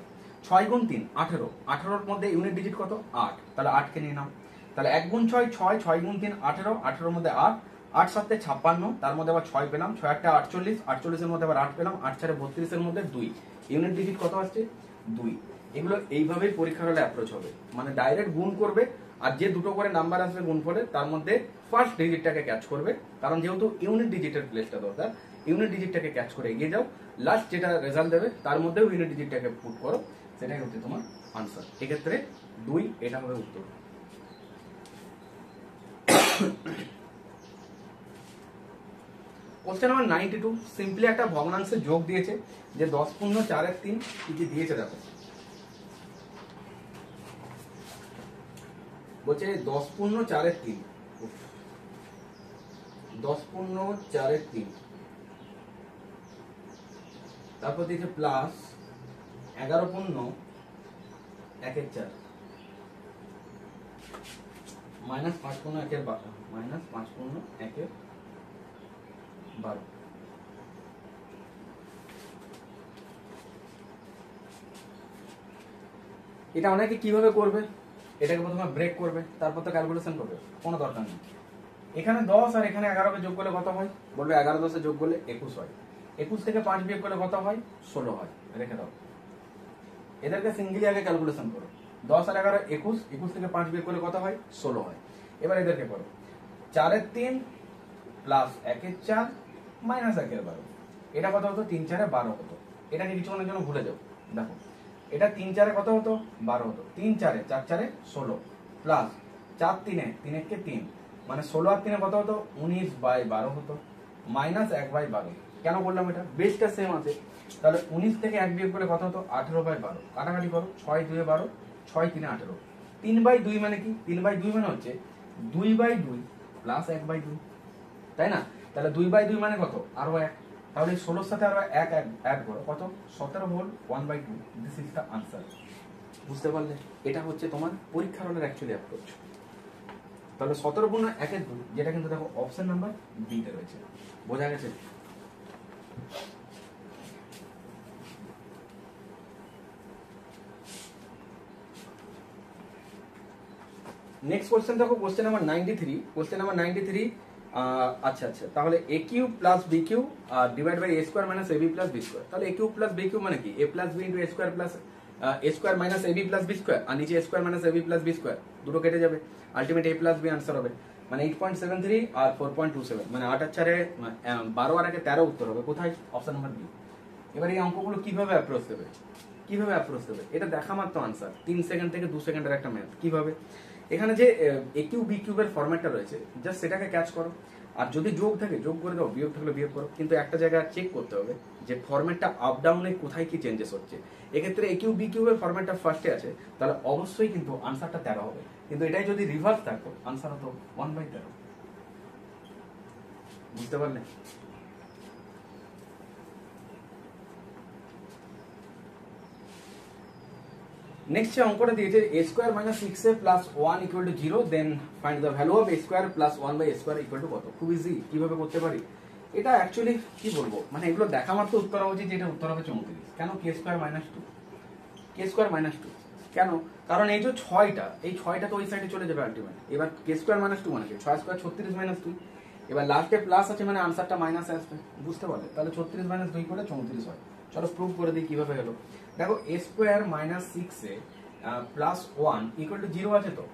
[SPEAKER 1] 6 গুণ 3 18। 18-র মধ্যে ইউনিট ডিজিট কত? 8। তাহলে 8কে নিয়ে নাও। তাহলে 1 গুণ 6 6, 6 গুণ 3 18, 18-র মধ্যে 8, 8 7 56, তার মধ্যে আবার 6 পেলাম, 6 8 48, 48-এর মধ্যে আবার 8 পেলাম, 8 4 32-এর মধ্যে 2। ইউনিট ডিজিট কত আসছে? 2। এগুলো এইভাবেই পরীক্ষার হলে অ্যাপ্রোচ হবে, মানে ডাইরেক্ট গুণ করবে, আর যে দুটো করে নাম্বার আসবে গুণ করে তার মধ্যে ফার্স্ট ডিজিটটাকে ক্যাচ করবে, কারণ যেহেতু ইউনিট ডিজিটের প্লেসটা দরকার, ইউনিট ডিজিটটাকে ক্যাচ করে এগিয়ে যাও। লাস্ট যেটা রেজাল্ট দেবে তার মধ্যেও ইউনিট ডিজিটটাকে পুট করো, সেটাই হচ্ছে তোমার আনসার। এক্ষেত্রে 2, এটা হবে উত্তর। কোশ্চেন নাম্বার 92, সিম্পলি একটা ভগ্নাংশে যোগ দিয়েছে যে 10 পূর্ণ 4 3 কি কি দিয়েছে দেখো। বলছে 10 পূর্ণ 4 3, 10 পূর্ণ 4 3, তারপর দিয়েছে প্লাস 11 পূর্ণ 1 4, মাইনাস 5 পূর্ণ 1 12, মাইনাস 5 পূর্ণ 1 12। এটা অনেকে কিভাবে করবে, এটাকে প্রথমে ব্রেক করবে, তারপর তো ক্যালকুলেশন করবে, কোনো দরকার নেই। এখানে 10 আর এখানে 11কে যোগ করলে কত হয়? বলবে 11 10-এ যোগ করলে 21 হয়। 21 থেকে 5 বিয়োগ করলে কত হয়? 16 হয়। রেখে দাও। এদেরকে সিঙ্গেলি আগে ক্যালকুলেশন করো। 10 আর 11 21, 21 থেকে 5 বিয়োগ করলে কত হয়? 16 হয়। এবার এদেরকে করো 4 3 প্লাস 1 4 মাইনাস 1 12। এটা কত হতো? 3 4 12 হতো। এটাকে কিছুক্ষণের জন্য ভুলে যাও। দেখো এটা 3 4 কত হতো? 12 হতো। 3 4 4 4 16 প্লাস 4 3 3 1 3, মানে 16 আর 3 কত হতো? 19/12 হতো, মাইনাস 1/12। কেন বললাম এটা? বেসটা সেম আছে। তাহলে 19 থেকে 1 বিয়োগ করলে কত হতো? 18/12। কাটাকাটি করো, 6 2 12, 6 3 18। 3/2 মানে কি? 3/2 মানে হচ্ছে 2/2 প্লাস 1/2, তাই না? তাহলে 2/2 মানে কত? আরো 1। তাহলে 16-র সাথে আরো 1 অ্যাড করো, কত? 17 whole 1/2। This is the answer. বুঝতে পারলে? এটা হচ্ছে তোমার পরীক্ষার হলের অ্যাকচুয়ালি অ্যাপ্রোচ। তাহলে 17 পূর্ণ 1 2, যেটা কিন্তু দেখো অপশন নাম্বার বি তে রয়েছে। বোঝা গেছে? নেক্সট কোশ্চেন দেখো, কোশ্চেন নাম্বার 93। কোশ্চেন নাম্বার 93, আচ্ছা আচ্ছা, তাহলে a cube plus b cube divide by a square minus ab plus b square. তাহলে a cube plus b cube মানে কি? a plus b into a square plus a square minus ab plus b square, আর নিচে a square minus ab plus b square, দুটো কেটে যাবে, ultimate a plus b answer হবে। মানে 8.73 আর 4.27, মানে 8 আর 4 12 আর 1 13 উত্তর হবে কোথায়? Option number B. এবার এই অঙ্কগুলো কিভাবে অ্যাপ্রোচ দেবে? কিভাবে অ্যাপ্রোচ দেবে? এটা দেখা মাত্র আনসার, 3 সেকেন্ড থেকে 2 সেকেন্ডের একটা ম্যাথ। কিভাবে? এখানে যে এ কিউব বি কিউবের ফরম্যাটটা রয়েছে, জাস্ট সেটাকে ক্যাচ করো। আর যদি যোগ থাকে যোগ করে দাও, বিয়োগ থাকলে বিয়োগ করো, কিন্তু একটা জায়গায় চেক করতে হবে যে ফরম্যাটটা আপ ডাউনে কোথায় কি চেঞ্জেস হচ্ছে। এক্ষেত্রে এ কিউব বি কিউবের ফরম্যাটটা ফার্স্টে আছে, তাহলে অবশ্যই কিন্তু আনসারটা 13 হবে, কিন্তু এটাই যদি রিভার্স থাকতো আনসার হতো 1/13। বুঝতে পারলে? নেক্সট যে অঙ্কটা দিয়েছে a square minus 6a plus 1 equal to 0, then find the value of a square plus 1 by a square equal to কত। খুব ইজি, কিভাবে করতে পারি এটা অ্যাকচুয়ালি কি বলবো, মানে এগুলো দেখা মাত্র উত্তর হওয়া উচিত, যেটা উত্তর হবে 34। কেন k square minus 2, k square minus 2 কেন? কারণ এই যে 6টা, এই 6টা তো ওই সাইডে চলে যাবে আলটিমেট। এবার k স্কয়ার মাইনাস 2 মানে কি, 6 স্কয়ার 36 মাইনাস 2, এবার লাস্টে প্লাস আছে মানে আনসারটা মাইনাস আসবে। বুঝতে পারলে? তাহলে 36 মাইনাস 2 করে 34 হয়। চলো প্রুভ করে দিই কিভাবে হলো। দেখো a square minus 6a plus 1 equal to 0 আছে, তো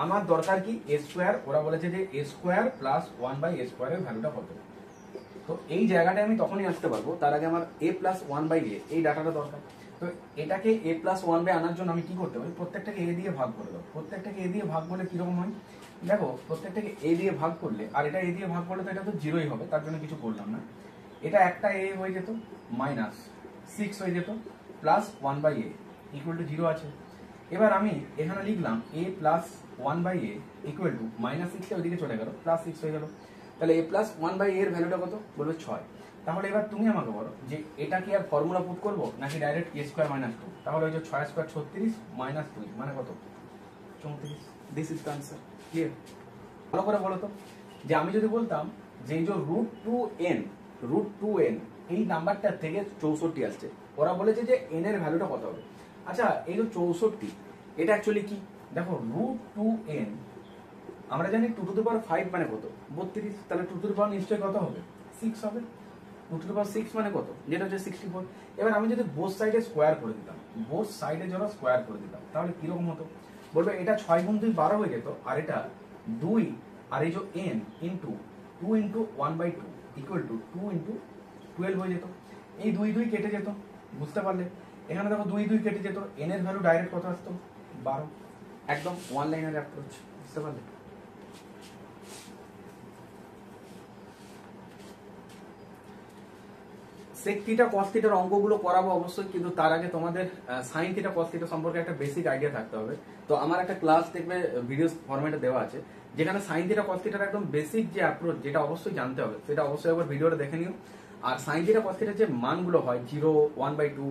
[SPEAKER 1] আমার দরকার কি a স্কয়ার, ওরা বলেছে যে a square plus 1 by a স্কয়ারের ভ্যালুটা কত। তো এই জায়গাটায় আমি তখনই আসতে পারবো, তার আগে আমার a প্লাস 1 বাই a এই ডাটাটা দরকার। তো এটাকে a প্লাস 1 বাই আনার জন্য আমি কি করতে পারি, প্রত্যেকটাকে a দিয়ে ভাগ করে দাও। প্রত্যেকটাকে a দিয়ে ভাগ করলে কিরকম হয় দেখো, প্রত্যেকটাকে a দিয়ে ভাগ করলে, আর এটা a দিয়ে ভাগ করলে তো এটা তো 0ই হবে, তার জন্য কিছু করলাম না। এটা একটা a হয়ে যেত, মাইনাস 6 হয়ে যেত, plus 1 by a equal to 0 আছে। এবার আমি এখানে লিখলাম a plus 1 by a equal to minus 6 ওইদিকে চলে গেল, প্লাস 6 হয়ে গেল। তাহলে a প্লাস 1 বাই a এর ভ্যালুটা কত বলবে 6। তাহলে এবার তুমি আমাকে বলো যে এটা কি আর ফর্মুলা পুট করবো নাকি ডাইরেক্ট a স্কয়ার মাইনাস 2। তাহলে ওই যে 6 স্কয়ার 36 মাইনাস 2 মানে কত 34। This is the answer. Clear? ভালো করে বলো তো, যে আমি যদি বলতাম যে এই যে √2n এই নাম্বারটা থেকে 64 আসছে, ওরা বলেছে যে n এর ভ্যালুটা কত হবে। আচ্ছা এই যে 64 এটা অ্যাকচুয়ালি কি দেখো, √2n আমরা জানি 2 টু দি পাওয়ার 5 মানে কত 32, তাহলে 2 টু দি পাওয়ার নিশ্চয়ই কত হবে 6 হবে। 2 টু দি পাওয়ার 6 মানে কত, যেটা হচ্ছে 64। এবার আমি যদি বোথ সাইডে স্কোয়ার করে দিতাম, বোথ সাইডে যারা স্কোয়ার করে দিতাম, তাহলে কিরকম হতো বলবে, এটা 6 গুণ 2 12 হয়ে যেত, আর এটা 2 আর এই যে n into 2 into 1/2 equal to 2 into 12 হয়ে যেত। এই 2 2 কেটে যেত। বুঝতে পারলে? এখানে দেখো 2 2 কেটে যেত, n এর ভ্যালু ডাইরেক্ট কত আসতো 12। একদম ওয়ান লাইনের অ্যাপ্রোচ। বুঝতে পারলে? সেক থিটা কস থিটার অঙ্কগুলো করাবো অবশ্যই, কিন্তু তার আগে তোমাদের সাইন থিটা কস থিটা সম্পর্কে একটা বেসিক আইডিয়া থাকতে হবে। তো আমার একটা ক্লাস দেখবে ভিডিও ফরম্যাটে দেওয়া আছে, যেখানে সাইন থিটা কস থিটার একদম বেসিক যে অ্যাপ্রোচ যেটা অবশ্যই জানতে হবে, সেটা অবশ্যই একবার ভিডিওটা দেখে নিও। আর সাইন থিটা কস থিটার যে মানগুলো হয় 0, 1/2,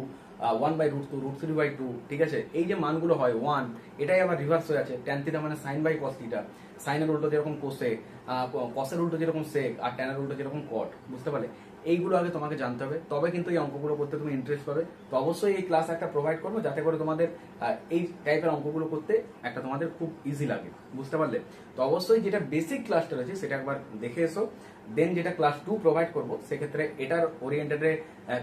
[SPEAKER 1] 1/√2, √3/2, ঠিক আছে, এই যে মানগুলো হয় 1, এটাই আবার রিভার্স হয়ে আছে। ট্যান থিটা মানে সাইন বাই কস থিটা, সাইনের উল্টো যেরকম কোসেক, কসের উল্টো যেরকম সেক, আর ট্যানের উল্টো যেরকম কট। বুঝতে পারলে? এইগুলো আগে তোমাকে জানতে হবে, তবে কিন্তু এই অঙ্কগুলো করতে তুমি ইন্টারেস্ট পাবে। তো অবশ্যই এই ক্লাস একটা প্রোভাইড করবো, যাতে করে তোমাদের এই টাইপের অঙ্কগুলো করতে একটা তোমাদের খুব ইজি লাগে। বুঝতে পারলে? তো অবশ্যই যেটা বেসিক ক্লাসটা রয়েছে সেটা একবার দেখে এসো। দেন যেটা ক্লাস 2 প্রোভাইড করবো, সেক্ষেত্রে এটার ওরিয়েন্টেডে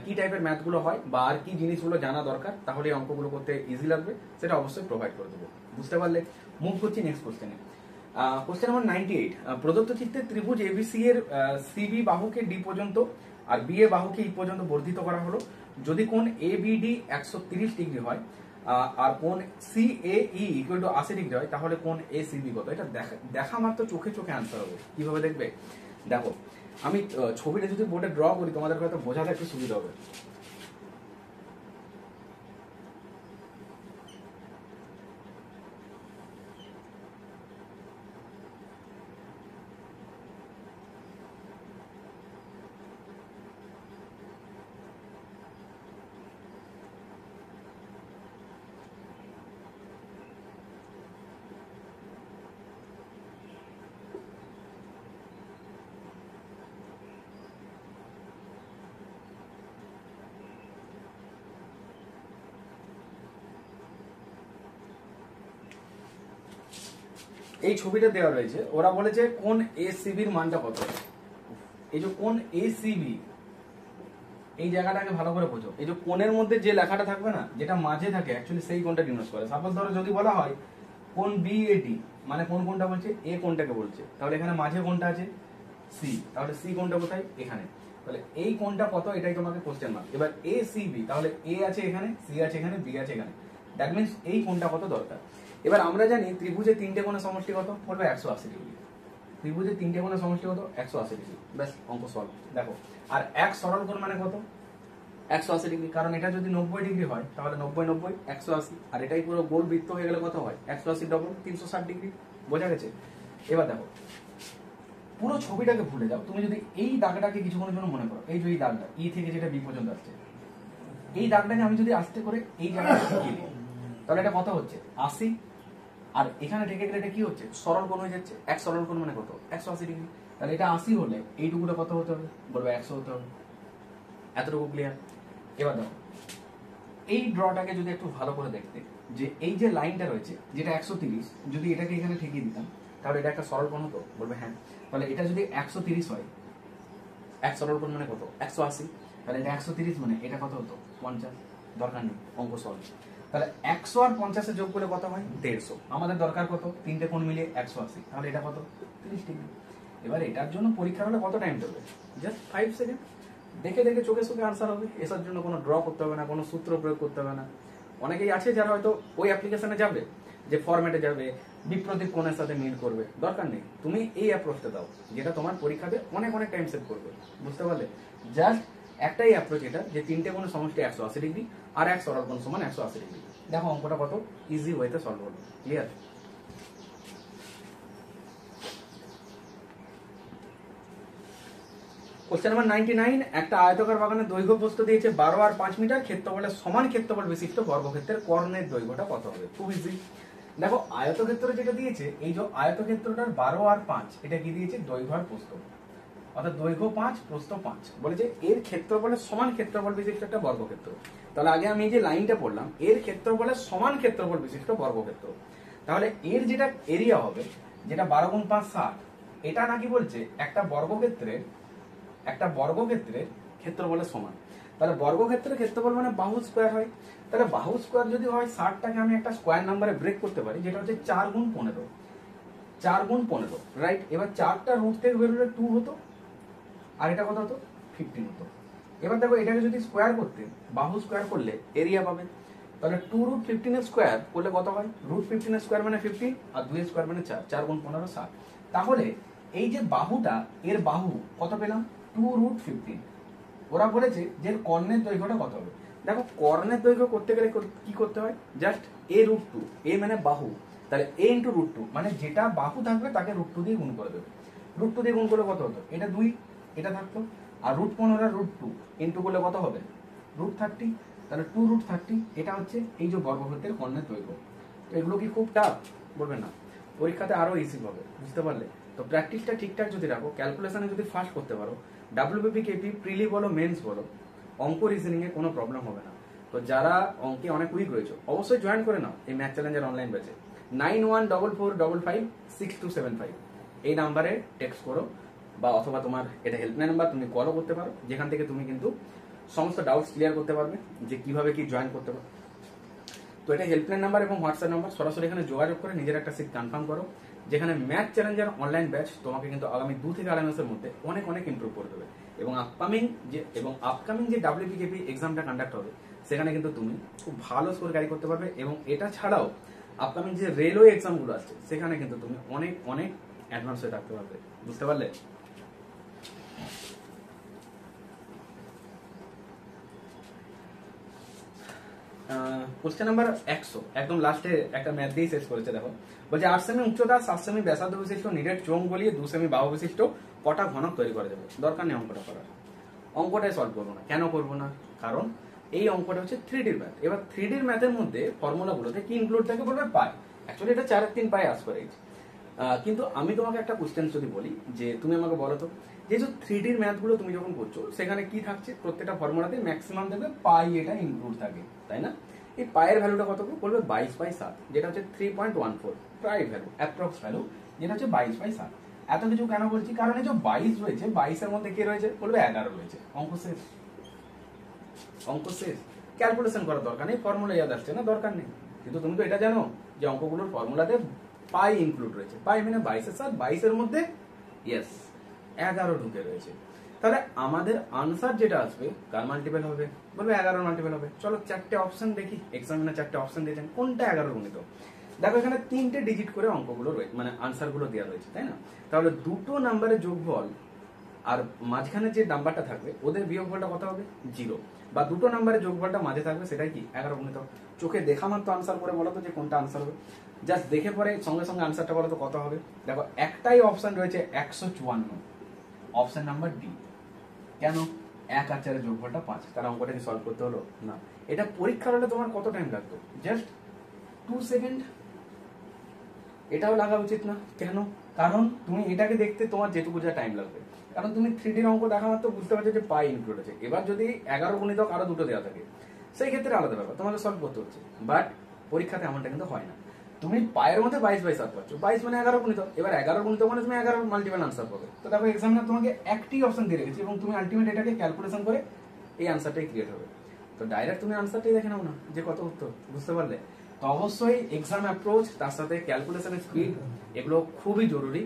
[SPEAKER 1] কি টাইপের ম্যাথগুলো হয় বা আর কি জিনিসগুলো জানা দরকার, তাহলে এই অঙ্কগুলো করতে ইজি লাগবে, সেটা অবশ্যই প্রোভাইড করে দেবো। বুঝতে পারলে? মুভ করছি নেক্সট কোশ্চেনে। কোশ্চেন নাম্বার 98, প্রদত্ত চিত্রে ত্রিভুজ এবিসি এর সিবি বাহুকে ডি পর্যন্ত আর বি এ বাহুকে ই পর্যন্ত বর্ধিত করা হলো। যদি কোণ এবিডি 130 ডিগ্রি হয় আর কোণ সিএই ইকুয়াল টু 80 ডিগ্রি হয়, তাহলে কোণ এসিবি কত। এটা দেখা মাত্র চোখে চোখে আনসার হবে। কিভাবে দেখবে দেখো, আমি ছবিটা যদি বোর্ডে ড্র করি তোমাদের হয়তো বোঝাতে একটু সুবিধা হবে। এই ছবিটা দেওয়া রয়েছে, ওরা বলেছে কোন এসিবির মানটা কত। এই যে কোন এসিবি, এই জায়গাটাকে ভালো করে বোঝো। এই যে কোণের মধ্যে যে লেখাটা থাকবে না, যেটা মাঝে থাকে, অ্যাকচুয়ালি সেই কোণটা ডিনোট করে। সাপোজ ধরো যদি বলা হয় কোন বিএডি, মানে কোন কোণটা বলছে, এ কোণটাকে বলছে, তাহলে এখানে মাঝে কোণটা আছে সি, তাহলে সি কোণটা কোথায় এখানে, তাহলে এই কোণটা কত, এটাই তোমাকে কোশ্চেন মার্ক। এবার এ সি বি, তাহলে এ আছে এখানে, সি আছে এখানে, বি আছে এখানে, দ্যাট মিনস এই কোণটা কত দরকার। এবার আমরা জানি ত্রিভুজে তিনটে কোণের সমষ্টি কত বলবে 180 ডিগ্রি। ত্রিভুজের তিনটে কোণের সমষ্টি কত 180 ডিগ্রি, ব্যাস অঙ্ক সলভ। দেখো আর এক সরল কোণ মানে কত 180 ডিগ্রি, কারণ এটা যদি 90 ডিগ্রি হয় তাহলে 90 90 180, আর এটাই পুরো গোল বৃত্ত হয়ে গেলে কত হয় 180 ডবল 360 ডিগ্রি। বোঝা গেছে? এবার দেখো পুরো ছবিটাকে ভুলে যাও, তুমি যদি এই দাগটাকে কিছুক্ষণের জন্য মনে করো, এই যে এই দাগটা ই থেকে যেটা বি পর্যন্ত আসছে, এই দাগটাকে আমি যদি আস্তে করে এই জায়গায় ঠেকিয়ে দিই তাহলে এটা কত হচ্ছে 80, আর এখানে ঠেকে গেলে এটা কি হচ্ছে সরল কোণ হয়ে যাচ্ছে। এক সরল কোণ মানে কত 180 ডিগ্রি, তাহলে এটা 80 হলে এইটুকুটা কত হতে হবে বলবে 100 হতে হবে। এতটুকু ক্লিয়ার? এবার দেখো এই ড্রটাকে যদি একটু ভালো করে দেখতে, যে এই যে লাইনটা রয়েছে যেটা 130, যদি এটাকে এখানে ঠেকিয়ে দিতাম তাহলে এটা একটা সরল কোণ হতো বলবে হ্যাঁ। তাহলে এটা যদি 130 হয়, এক সরল কোণ মানে কত 180, তাহলে এটা 130 মানে এটা কত হতো 50। দরকার নেই, অঙ্ক সলভ। তাহলে 100 আর 50 এর যোগ করলে কত হয় 150। আমাদের দরকার কত তিনটে কোণ মিলিয়ে 180, তাহলে এটা কত 30 ডিগ্রি। এবার এটার জন্য পরীক্ষা হলে কত টাইম লাগবে জাস্ট 5 সেকেন্ড, দেখে দেখে চোখে চোখে আনসার হবে। এসব জন্য কোনো ড্র করতে হবে না, কোনো সূত্র প্রয়োগ করতে হবে না। অনেকেই আছে যারা হয়তো ওই অ্যাপ্লিকেশনে যাবে, যে ফরম্যাটে যাবে, বিপ্রতীক কোণের সাথে মিল করবে, দরকার নেই। তুমি এই অ্যাপ্রোচটা দাও যেটা তোমার পরীক্ষাতে অনেক অনেক টাইম সেভ করবে। বুঝতে পারলে? জাস্ট একটাই অ্যাপ্রোচ এটা, যে তিনটে কোণের সমষ্টি 180 ডিগ্রি আর এক সরল কোণ সমান 180 ডিগ্রি। দেখো অঙ্কটা কত ইজি ওয়েতে সলভ হলো। ক্লিয়ার? কোশ্চেন নাম্বার 99, একটা আয়তকার বাগানের দৈর্ঘ্য প্রস্থ দিয়েছে 12 আর 5 মিটার, ক্ষেত্রফলের সমান ক্ষেত্রফল বিশিষ্ট বর্গক্ষেত্রের কর্ণের দৈর্ঘ্যটা কত হবে? খুব ইজি। দেখো আয়তক্ষেত্র যেটা দিয়েছে, এই যে আয়তক্ষেত্রটার 12 আর 5, এটা কি দিয়েছে দৈর্ঘ্য আর প্রস্থ, অর্থাৎ দৈর্ঘ্য 5 প্রস্থ 5, বলেছে এর ক্ষেত্রফলের সমান ক্ষেত্রফল বিশিষ্ট একটা বর্গক্ষেত্র। তাহলে আগে আমি এই যে লাইনটা পড়লাম, এর ক্ষেত্রফলের সমান ক্ষেত্রফল বিশিষ্ট বর্গক্ষেত্র, তাহলে এর যেটা এরিয়া হবে, যেটা 12 গুণ 5 60, এটা নাকি বলছে একটা বর্গক্ষেত্রের ক্ষেত্রফলের সমান। তাহলে বর্গক্ষেত্রের ক্ষেত্রফল মানে বাহু স্কয়ার হয়। তাহলে বাহু স্কয়ার যদি হয় 60টাকে আমি একটা স্কয়ার নাম্বারে ব্রেক করতে পারি, যেটা হচ্ছে 4 গুণ 15, 4 গুণ 15, রাইট? এবার 4টা রুট থেকে বেরোলে 2 হতো, আর এটা কত হতো 15 হতো। এবার দেখো এটাকে যদি স্কয়ার করতে, বাহু স্কয়ার করলে এরিয়া পাবে, তাহলে 2 রুট 15 এর স্কয়ার করলে কত হয়, রুট 15 এর স্কয়ার মানে 15, আর 2 এর স্কয়ার মানে 4, 4 গুণ 15 60। তাহলে এই যে বাহুটা, এর বাহু কত পেলাম 2 রুট 15। ওরা বলেছে যে কর্ণের দৈর্ঘ্যটা কত হবে। দেখো কর্ণের দৈর্ঘ্য করতে গেলে কি করতে হয়, জাস্ট a রুট 2, a মানে বাহু, তাহলে a ইন্টু রুট 2, মানে যেটা বাহু থাকবে তাকে রুট 2 দিয়ে গুণ করে দেবে। রুট 2 দিয়ে গুণ করলে কত হতো, এটা 2, এটা থাকতো, আর রুট 15 রুট 2 ইন্টু করলে কত হবে রুট 30, তাহলে 2 রুট 30, এটা হচ্ছে এই যে বর্গক্ষেত্রের কর্ণের দৈর্ঘ্য। তো এগুলো কি খুব টাফ বলবে না, পরীক্ষাতে আরো ইজি হবে। বুঝতে পারলে? তো প্র্যাকটিসটা ঠিকঠাক যদি রাখো, ক্যালকুলেশনে যদি ফার্স্ট করতে পারো, ডাব্লিউবিপি কেপি প্রিলি বলো মেন্স বলো, অঙ্ক রিজনিং এ কোনো প্রবলেম হবে না। তো যারা অঙ্কে অনেক উইক রয়েছে অবশ্যই জয়েন করে নাও এই ম্যাথ চ্যালেঞ্জের অনলাইন ব্যাচে। 9144555275 এই নাম্বারে টেক্সট করো, বা অথবা তোমার এটা হেল্পলাইন নাম্বার, তুমি কলও করতে পারো, যেখান থেকে তুমি কিন্তু সমস্ত ডাউটস ক্লিয়ার করতে পারবে যে কিভাবে কি জয়েন করতে পারো। তো এটা হেল্পলাইন নাম্বার এবং হোয়াটসঅ্যাপ নাম্বার, সরাসরি এখানে যোগাযোগ করে নিজের একটা সিট কনফার্ম করো, যেখানে ম্যাথ চ্যালেঞ্জের অনলাইন ব্যাচ তোমাকে কিন্তু আগামী 2 থেকে 2.5 মাসের মধ্যে অনেক অনেক ইমপ্রুভ করে দেবে। এবং আপকামিং যে ডাব্লিউবিকেপি এক্সামটা কন্ডাক্ট হবে, সেখানে কিন্তু তুমি খুব ভালো স্কোর ক্যারি করতে পারবে। এবং এটা ছাড়াও আপকামিং যে রেলওয়ে এক্সামগুলো আসছে, সেখানে কিন্তু তুমি অনেক অনেক অ্যাডভান্স হয়ে থাকতে পারবে। বুঝতে পারলে? কোশ্চেন নাম্বার 100, একদম লাস্টে একটা ম্যাথ দিয়ে শেষ করেছে। দেখো বলছে 8 সেমি উচ্চতা 7 সেমি ব্যাসার্ধ বিশিষ্ট নিরেট চোঙ গলিয়ে 2 সেমি বাহু বিশিষ্ট কটা ঘনক তৈরি করা যাবে। দরকার নেই অঙ্কটা করার, অঙ্কটাই সলভ করবো না। কেন করবো না? কারণ এই অঙ্কটা হচ্ছে 3Dর ম্যাথ। এবার 3Dর ম্যাথের মধ্যে ফর্মুলাগুলোতে কি ইনক্লুড থাকে বলবে পাই। অ্যাকচুয়ালি এটা 4/3 পাই অ্যাসপারেজ। কিন্তু আমি তোমাকে একটা কোশ্চেন যদি বলি, যে তুমি আমাকে বলো তো, যে 3Dর ম্যাথগুলো তুমি যখন করছো সেখানে কি থাকছে, প্রত্যেকটা ফর্মুলাতে ম্যাক্সিমাম দেখবে পাই এটা ইনক্লুড থাকে, তাই না? এই পায়ের ভ্যালুটা কত বলবে 22/7, যেটা হচ্ছে 3.14 প্রায় ভ্যালু, অ্যাপ্রক্স ভ্যালু, যেটা হচ্ছে 22/7। এত কিছু কেন বলছি, কারণ এই যে 22 রয়েছে, 22 এর মধ্যে কে রয়েছে বলবে 11 রয়েছে। অঙ্ক শেষ, অঙ্ক শেষ। ক্যালকুলেশন করার দরকার নেই, ফর্মুলা ইয়াদ আসছে না, দরকার নেই। কিন্তু তুমি তো এটা জানো যে অঙ্কগুলোর ফর্মুলাতে পাই ইনক্লুড রয়েছে। পাই মানে 22/7, 22 মধ্যে ইয়েস 11 ঢুকে রয়েছে। তাহলে আমাদের আনসার যেটা আসবে কার মাল্টিপল হবে বলবে 11 মাল্টিপল হবে। চলো 4টে অপশন দেখি, এক্সামিনার 4টে অপশন দিয়েছেন, কোনটা 11 গুণিত। দেখো এখানে 3টে ডিজিট করে অঙ্কগুলো রয়েছে, মানে আনসারগুলো দেওয়া রয়েছে, তাই না? তাহলে দুটো নাম্বারের যোগফল আর মাঝখানে যে নাম্বারটা থাকবে ওদের বিয়োগফলটা কত হবে? 0। বা দুটো নাম্বারের যোগফলটা মাঝে থাকবে, সেটাই কি 11 গুণিত। চোখে দেখা মাত্র আনসার করে বলো তো যে কোনটা আনসার হবে, জাস্ট দেখে পরে সঙ্গে সঙ্গে আনসারটা বলো তো কত হবে। দেখো একটাই অপশন রয়েছে 154, অপশন নাম্বার ডি। কেন? 1 আর 4 এর যোগফলটা 5, তার অঙ্কটা কি সলভ করতে হলো না। এটা পরীক্ষার হলে তোমার কত টাইম লাগতো? Just 2 second. এটাও লাগা উচিত না। কেন? কারণ তুমি এটাকে দেখতে তোমার যেটুকু যা টাইম লাগবে, কারণ তুমি 3D অঙ্ক দেখা মাত্র বুঝতে পারছো যে পাই ইনক্লুড আছে। এবার যদি 11 গুণিতক আরো দুটো দেওয়া থাকে, সেই ক্ষেত্রে আলাদা ব্যাপার, তোমাকে সলভ করতে হচ্ছে। বাট পরীক্ষাতে এমনটা কিন্তু হয় না। তুমি পায়ের মধ্যে 22/7 পাচ্ছ, 22 মানে 11 গুণিতক। এবার 11 গুণিতক মানে তুমি 11 মাল্টিপল আনসার পাবে। তো দেখো এক্সামিনার তোমাকে একটি অপশন দিয়ে রেখেছে এবং তুমি আলটিমেট এটাকে ক্যালকুলেশন করে এই আনসারটাই ক্রিয়েট হবে। তো ডাইরেক্ট তুমি আনসারটাই দেখে নাও না যে কত উত্তর, বুঝতে পারলে? তো অবশ্যই এক্সাম অ্যাপ্রোচ, তার সাথে ক্যালকুলেশনের স্পিড, এগুলো খুবই জরুরি।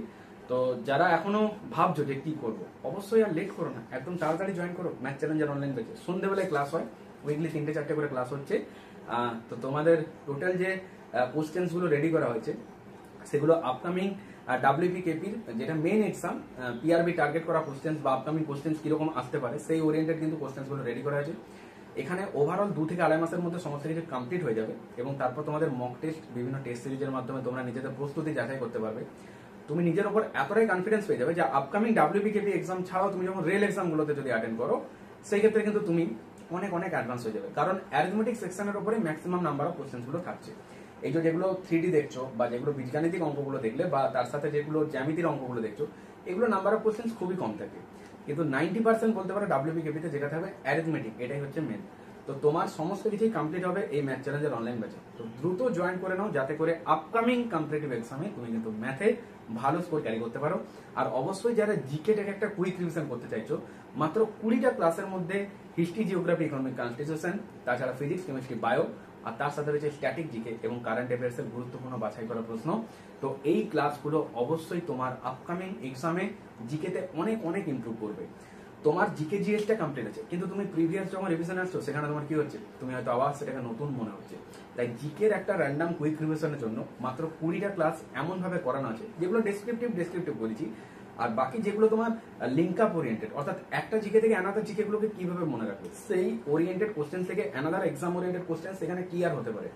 [SPEAKER 1] তো যারা এখনো ভাবছো যে কি করবো, অবশ্যই আর লেট করো না, একদম তাড়াতাড়ি জয়েন করো ম্যাথ চ্যালেঞ্জার অনলাইন ব্যাচে। সন্ধ্যেবেলায় ক্লাস হয়, উইকলি 3টে-4টে করে ক্লাস হচ্ছে। তো তোমাদের টোটাল যে কোশ্চেন্স গুলো রেডি করা হয়েছে সেগুলো আপকামিং WPKP-র যেটা মেইন এক্সাম, PRB টার্গেট করা কোশ্চেন্স বা আপকামিং কোশ্চেন্স কিরকম আসতে পারে সেই ওরিয়েন্টেড কিন্তু কোশ্চেন্স গুলো রেডি করা হয়েছে। এখানে ওভারঅল 2 থেকে 2.5 মাসের মধ্যে সমস্ত কিছু কমপ্লিট হয়ে যাবে এবং তারপর তোমাদের মক টেস্ট, বিভিন্ন টেস্ট সিরিজের মাধ্যমে তোমরা নিজেদের প্রস্তুতি যাচাই করতে পারবে। তুমি নিজের উপর এতটাই কনফিডেন্স পেয়ে যাবে যে আপকামিং WPKP এক্সাম ছাড়াও তুমি যখন রেল এক্সাম গুলোতে যদি অ্যাটেন্ড করো, সেই ক্ষেত্রে কিন্তু তুমি অনেক অনেক অ্যাডভান্স হয়ে যাবে। কারণ অ্যারিথমেটিক সেকশনের উপরে ম্যাক্সিমাম নাম্বার অফ কোশ্চেন্স গুলো থাকছে। এই যেগুলো 3D দেখছো বা যেগুলো বীজগাণিতিক অঙ্কগুলো দেখলে বা তার সাথে যেগুলো জ্যামিতির অঙ্কগুলো দেখছো, এগুলো নাম্বার অফ কোশ্চেন্স খুবই কম থাকে। কিন্তু 90% বলতে পারো WPKP-তে যেটা থাকবে অ্যারিথমেটিক, এটাই হচ্ছে মেন। তো তোমার সমস্ত কিছুই কমপ্লিট হবে এই ম্যাথ চ্যালেঞ্জের অনলাইন ব্যাচে। তো দ্রুত জয়েন করে নাও, যাতে করে আপকামিং কম্পিটিটিভ এক্সামে তুমি কিন্তু ম্যাথে ভালো স্কোর ক্যারি করতে পারো। আর অবশ্যই যারা জিকেটাকে একটা কুইক রিভিশন করতে চাইছো, মাত্র 20টা ক্লাসের মধ্যে হিস্ট্রি, জিওগ্রাফি, ইকোনমিক, কনস্টিটিউশন, তাছাড়া ফিজিক্স, কেমিস্ট্রি, বায়ো, আর তার সাথে রয়েছে স্ট্যাটিক জিকে এবং কারেন্ট অ্যাফেয়ার্স এর গুরুত্বপূর্ণ বাছাই করা প্রশ্ন। তো এই ক্লাসগুলো অবশ্যই তোমার আপকামিং এক্সামে জিকেতে অনেক অনেক ইমপ্রুভ করবে। তোমার জিকে জিএসটা কমপ্লিট আছে, কিন্তু তুমি প্রিভিয়াস যখন রিভিশন আসছো সেখানে তোমার কি হচ্ছে, তুমি হয়তো আবার সেটাকে নতুন মনে হচ্ছে। তাই জিকের একটা র্যান্ডাম কুইক রিভিশনের জন্য মাত্র 20টা ক্লাস এমন ভাবে করানো আছে, যেগুলো ডেসক্রিপটিভ বলেছি। আর বাকি যেগুলো তোমার লিঙ্ক আপ ওরিয়েন্টেড, অর্থাৎ একটা জিকে থেকে অ্যানাদার জিকে গুলোকে কিভাবে মনে রাখবে, সেই ওরিয়েন্টেড কোশ্চেন থেকে অ্যানাদার এক্সাম ওরিয়েন্টেড কোশ্চেন সেখানে কি আর হতে পারে,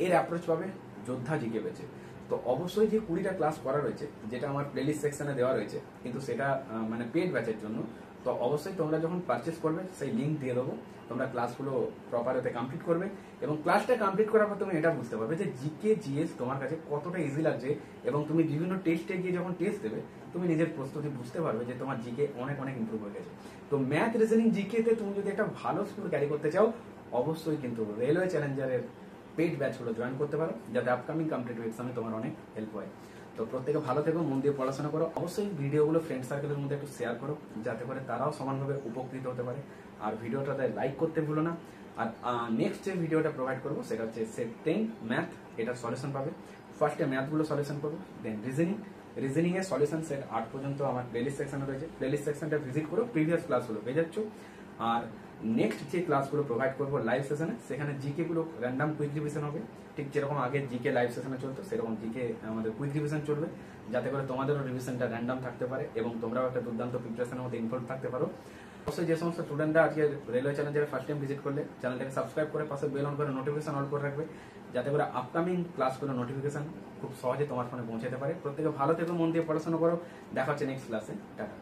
[SPEAKER 1] এর অ্যাপ্রোচ পাবে যোদ্ধা জিকে বেচে। তো অবশ্যই যে 20টা ক্লাস করা রয়েছে, যেটা আমার প্লেলিস্ট সেকশনে দেওয়া রয়েছে, কিন্তু সেটা মানে পেড ব্যাচের জন্য। তো অবশ্যই তোমরা যখন পারচেস করবে সেই লিঙ্ক দিয়ে দেবো, তোমরা ক্লাসগুলো প্রপার ওতে কমপ্লিট করবে এবং ক্লাসটা কমপ্লিট করার পর তুমি এটা বুঝতে পারবে যে জিকে জিএস তোমার কাছে কতটা ইজি লাগছে। এবং তুমি বিভিন্ন টেস্টে গিয়ে যখন টেস্ট দেবে, তুমি নিজের প্রস্তুতি বুঝতে পারবে যে তোমার জিকে অনেক অনেক ইমপ্রুভ হয়ে গেছে। তো ম্যাথ, রিজনিং, জিকেতে তুমি যদি একটা ভালো স্কোর ক্যারি করতে চাও, অবশ্যই কিন্তু রেলওয়ে চ্যালেঞ্জারের পেড ব্যাচগুলো জয়েন করতে পারো, যাতে আপকামিং কম্পিটিটিভ এক্সামে তোমার অনেক হেল্প হয়। তো প্রত্যেকে ভালো থেকো, মন দিয়ে পড়াশোনা করো। অবশ্যই ভিডিওগুলো ফ্রেন্ড সার্কেলের মধ্যে একটু শেয়ার করো, যাতে করে তারাও সমানভাবে উপকৃত হতে পারে। আর ভিডিওটাতে লাইক করতে ভুলো না। আর নেক্সট যে ভিডিওটা প্রোভাইড করবো সেটা হচ্ছে সেট 10 ম্যাথ, এটার সলিউশন পাবে। ফার্স্টে ম্যাথগুলো সলিউশন করবো, দেন রিজনিং এর সলিউশন সেট 8 পর্যন্ত আমার প্লেলিস্ট সেকশনে রয়েছে। প্লেলিস্ট সেকশনটা ভিজিট করো, প্রিভিয়াস ক্লাসগুলো পেয়ে যাচ্ছ। আর নেক্সট যে ক্লাসগুলো প্রোভাইড করবো লাইভ সেশনে, সেখানে জিকে গুলো র্যান্ডাম কুইক রিভিশন হবে। ঠিক যেরকম আগে জিকে লাইভ সেশনে চলতো, সেরকম জিকে আমাদের কুইক রিভিশন চলবে, যাতে করে তোমাদেরও রিভিশনটা র্যান্ডাম থাকতে পারে এবং তোমরাও একটা দুর্দান্ত প্রিপারেশনের মধ্যে ইনভলভ থাকতে পারো। অবশ্যই যে সমস্ত স্টুডেন্টরা আজকে রেলওয়ে চ্যালেঞ্জারে ফার্স্ট টাইম ভিজিট করলে, চ্যানেলটাকে সাবস্ক্রাইব করে পাশে বেল অন করে নোটিফিকেশন অন করে রাখবে, যাতে করে আপকামিং ক্লাসগুলো নোটিফিকেশন খুব সহজে তোমার ফোনে পৌঁছাতে পারে। প্রত্যেকে ভালো থেকো, মন দিয়ে পড়াশোনা করো। দেখা হচ্ছে নেক্সট ক্লাসে। টাটা।